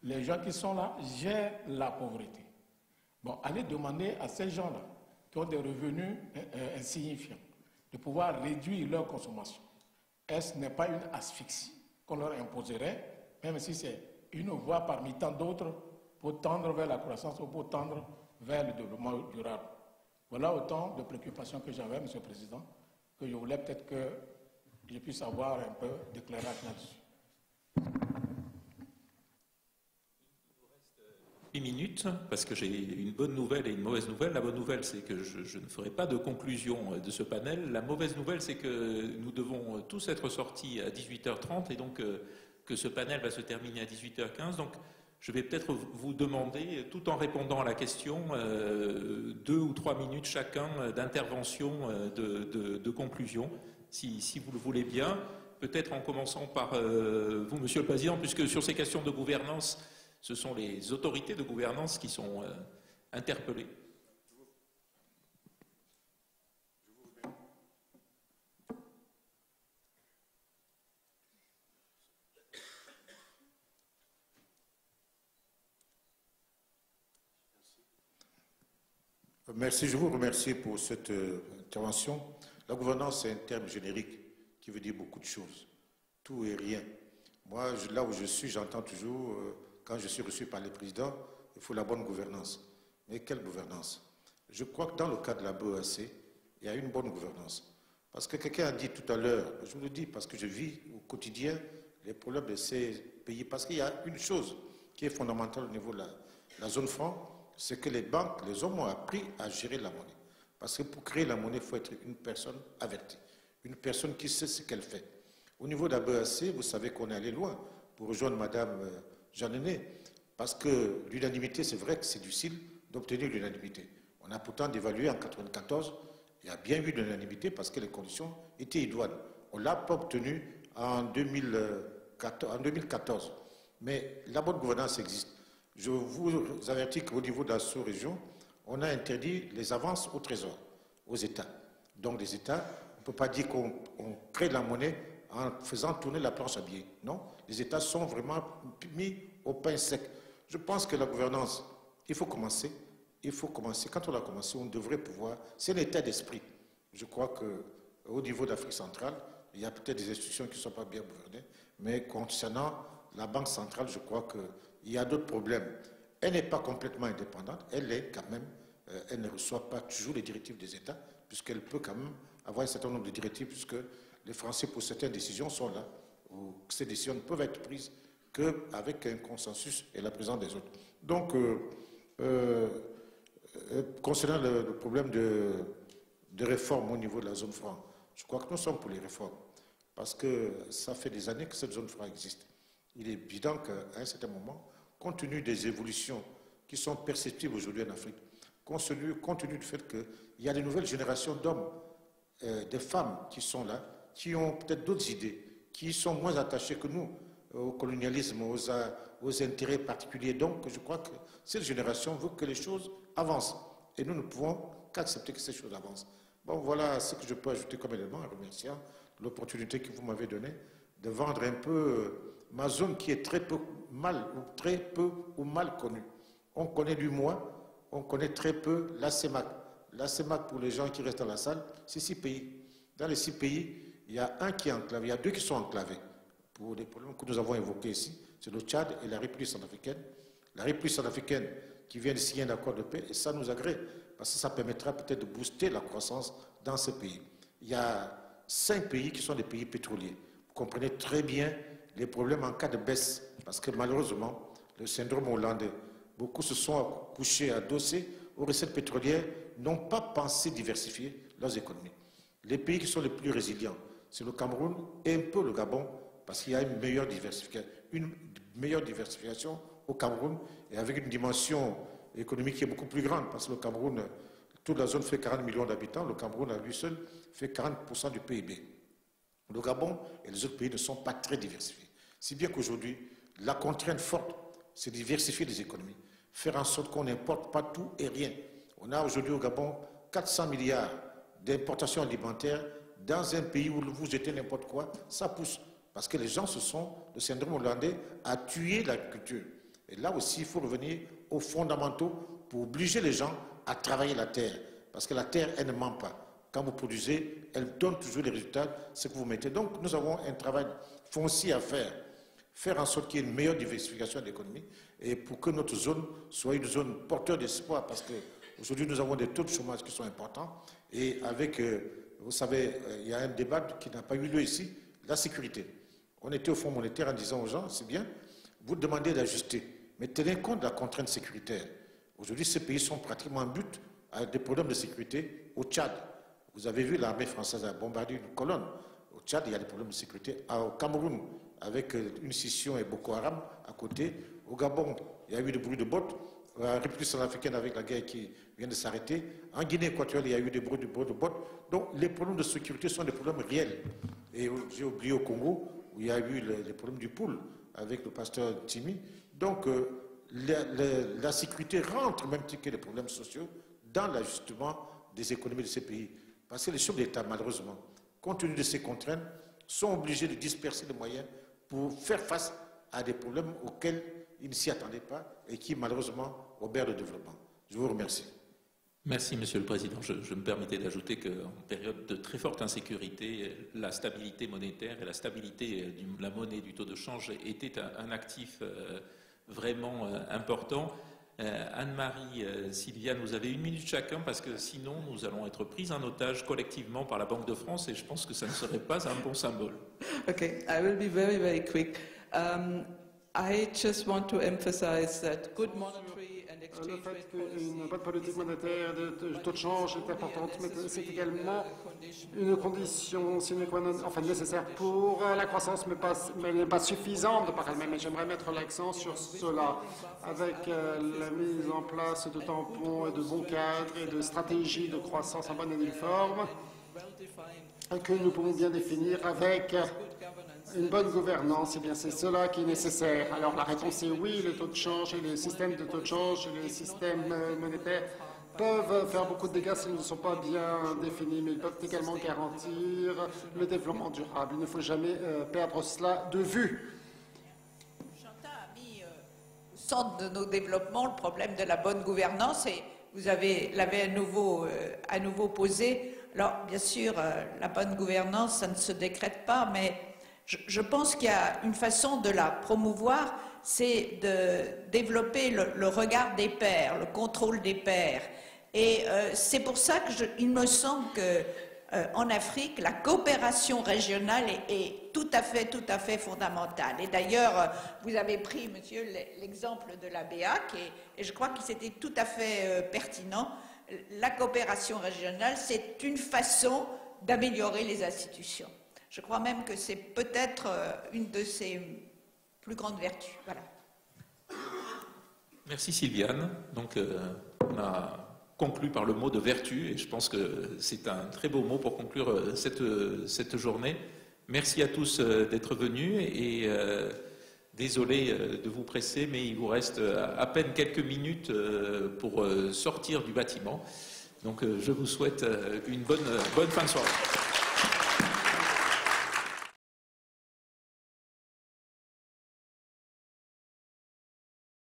les gens qui sont là gèrent la pauvreté. Bon, allez demander à ces gens-là, qui ont des revenus insignifiants, de pouvoir réduire leur consommation. Est-ce n'est pas une asphyxie qu'on leur imposerait, même si c'est une voie parmi tant d'autres pour tendre vers la croissance ou pour tendre vers le développement durable? Voilà autant de préoccupations que j'avais, Monsieur le Président, que je voulais peut-être que je puisse avoir un peu d'éclairage là-dessus.
8 minutes, parce que j'ai une bonne nouvelle et une mauvaise nouvelle. La bonne nouvelle, c'est que je ne ferai pas de conclusion de ce panel. La mauvaise nouvelle, c'est que nous devons tous être sortis à 18h30 et donc que ce panel va se terminer à 18h15. Donc, je vais peut-être vous demander, tout en répondant à la question, 2 ou 3 minutes chacun d'intervention, de conclusion, si vous le voulez bien. Peut-être en commençant par vous, Monsieur le Président, puisque sur ces questions de gouvernance, ce sont les autorités de gouvernance qui sont interpellées.
Merci, je vous remercie pour cette intervention. La gouvernance, c'est un terme générique qui veut dire beaucoup de choses. Tout et rien. Moi, là où je suis, j'entends toujours, quand je suis reçu par le président, il faut la bonne gouvernance. Mais quelle gouvernance? Je crois que dans le cas de la BEAC, il y a une bonne gouvernance. Parce que quelqu'un a dit tout à l'heure, je vous le dis parce que je vis au quotidien les problèmes de ces pays. Parce qu'il y a une chose qui est fondamentale au niveau de la zone franc, c'est que les banques, les hommes ont appris à gérer la monnaie. Parce que pour créer la monnaie, il faut être une personne avertie, une personne qui sait ce qu'elle fait. Au niveau de la BEAC, vous savez qu'on est allé loin pour rejoindre Mme Jeannenet, parce que l'unanimité, c'est vrai que c'est difficile d'obtenir l'unanimité. On a pourtant dévalué en 1994, il y a bien eu de l'unanimité parce que les conditions étaient idoines. On ne l'a pas obtenu en 2014. Mais la bonne gouvernance existe. Je vous avertis qu'au niveau de la sous-région, on a interdit les avances au Trésor, aux États. Donc les États, on ne peut pas dire qu'on crée de la monnaie en faisant tourner la planche à billets. Non, les États sont vraiment mis au pain sec. Je pense que la gouvernance, il faut commencer. Il faut commencer. Quand on a commencé, on devrait pouvoir. C'est un état d'esprit. Je crois qu'au niveau d'Afrique centrale, il y a peut-être des institutions qui ne sont pas bien gouvernées, mais concernant la Banque centrale, je crois qu'il y a d'autres problèmes. Elle n'est pas complètement indépendante, elle est quand même, elle ne reçoit pas toujours les directives des États, puisqu'elle peut quand même avoir un certain nombre de directives, puisque les Français, pour certaines décisions, sont là, où ces décisions ne peuvent être prises qu'avec un consensus et la présence des autres. Donc, concernant le problème de réforme au niveau de la zone franc, je crois que nous sommes pour les réformes, parce que ça fait des années que cette zone franc existe. Il est évident qu'à un certain moment, compte tenu des évolutions qui sont perceptibles aujourd'hui en Afrique, compte tenu du fait qu'il y a de nouvelles générations d'hommes, de femmes qui sont là, qui ont peut-être d'autres idées, qui sont moins attachés que nous au colonialisme, aux intérêts particuliers. Donc, je crois que cette génération veut que les choses avancent. Et nous ne pouvons qu'accepter que ces choses avancent. Bon, voilà ce que je peux ajouter comme élément, en remerciant l'opportunité que vous m'avez donnée de vendre un peu ma zone qui est très peu ou mal connue. On connaît l'UMOA, on connaît très peu la CEMAC. La CEMAC, pour les gens qui restent dans la salle, c'est 6 pays. Dans les 6 pays, il y a un qui est enclavé, il y a 2 qui sont enclavés. Pour les problèmes que nous avons évoqués ici, c'est le Tchad et la République centrafricaine. La République centrafricaine qui vient de signer un accord de paix, et ça nous agrée, parce que ça permettra peut-être de booster la croissance dans ces pays. Il y a 5 pays qui sont des pays pétroliers. Vous comprenez très bien les problèmes en cas de baisse, parce que malheureusement, le syndrome hollandais, beaucoup se sont couchés, adossés aux recettes pétrolières, n'ont pas pensé diversifier leurs économies. Les pays qui sont les plus résilients, c'est le Cameroun et un peu le Gabon, parce qu'il y a une meilleure diversification au Cameroun et avec une dimension économique qui est beaucoup plus grande, parce que le Cameroun, toute la zone fait 40 millions d'habitants, le Cameroun à lui seul fait 40% du PIB. Le Gabon et les autres pays ne sont pas très diversifiés. Si bien qu'aujourd'hui, la contrainte forte, c'est de diversifier les économies, faire en sorte qu'on n'importe pas tout et rien. On a aujourd'hui au Gabon 400 milliards d'importations alimentaires dans un pays où vous jetez n'importe quoi, ça pousse. Parce que les gens le syndrome hollandais a tué l'agriculture. Et là aussi, il faut revenir aux fondamentaux pour obliger les gens à travailler la terre. Parce que la terre, elle ne ment pas. Quand vous produisez, elle donne toujours les résultats, ce que vous mettez. Donc, nous avons un travail foncier à faire. Faire en sorte qu'il y ait une meilleure diversification de l'économie et pour que notre zone soit une zone porteur d'espoir. Parce qu'aujourd'hui, nous avons des taux de chômage qui sont importants. Et avec, vous savez, il y a un débat qui n'a pas eu lieu ici, la sécurité. On était au Fonds monétaire en disant aux gens, c'est bien, vous demandez d'ajuster, mais tenez compte de la contrainte sécuritaire. Aujourd'hui, ces pays sont pratiquement en but à des problèmes de sécurité. Au Tchad, vous avez vu l'armée française a bombardé une colonne. Au Tchad, il y a des problèmes de sécurité. Au Cameroun, avec une scission et Boko Haram à côté. Au Gabon, il y a eu des bruits de bottes. La République centrafricaine avec la guerre qui vient de s'arrêter. En Guinée équatoriale, il y a eu des bruits de bottes. Donc, les problèmes de sécurité sont des problèmes réels. Et j'ai oublié au Congo, où il y a eu les problèmes du pool avec le pasteur Timi. Donc, la sécurité rentre, même que les problèmes sociaux, dans l'ajustement des économies de ces pays. Parce que les chefs d'État, malheureusement, compte tenu de ces contraintes, sont obligés de disperser les moyens pour faire face à des problèmes auxquels ils ne s'y attendaient pas et qui, malheureusement, obèrent le développement. Je vous remercie.
Merci, Monsieur le Président. Je me permettais d'ajouter qu'en période de très forte insécurité, la stabilité monétaire et la stabilité de la monnaie, du taux de change, était un actif vraiment important. Anne-Marie, Sylviane, vous avez 1 minute chacun parce que sinon nous allons être pris en otage collectivement par la Banque de France et je pense que ça ne serait pas un bon symbole.
Okay, I will be very, very quick. I just want to emphasize that good monetary and
Le
exchange
fait
rate
qu'une bonne politique monétaire et de taux de change est importante, mais c'est également une condition sine qua non, enfin nécessaire pour la croissance, mais elle n'est pas suffisante par elle-même. Et j'aimerais mettre l'accent sur cela, avec la mise en place de tampons et de bons cadres et de stratégies de croissance en bonne et due forme, que nous pouvons bien définir avec une bonne gouvernance. Et bien c'est cela qui est nécessaire. Alors la réponse est oui, le taux de change et les systèmes de taux de change et les systèmes monétaires peuvent faire beaucoup de dégâts s'ils ne sont pas bien définis, mais ils peuvent également garantir le développement durable. Il ne faut jamais perdre cela de vue.
Chantal a mis au centre de nos développements le problème de la bonne gouvernance et vous l'avez à nouveau posé. Alors bien sûr, la bonne gouvernance, ça ne se décrète pas, mais je pense qu'il y a une façon de la promouvoir, c'est de développer le regard des pairs, le contrôle des pairs. Et c'est pour ça qu'il me semble qu'en Afrique, la coopération régionale est tout à fait fondamentale. Et d'ailleurs, vous avez pris, monsieur, l'exemple de la BEAC, et je crois que c'était tout à fait pertinent. La coopération régionale, c'est une façon d'améliorer les institutions. Je crois même que c'est peut-être une de ses plus grandes vertus. Voilà.
Merci Sylviane. Donc, on a conclu par le mot de vertu et je pense que c'est un très beau mot pour conclure cette journée. Merci à tous d'être venus et désolé de vous presser, mais il vous reste à peine quelques minutes pour sortir du bâtiment. Donc, je vous souhaite une bonne fin de soirée.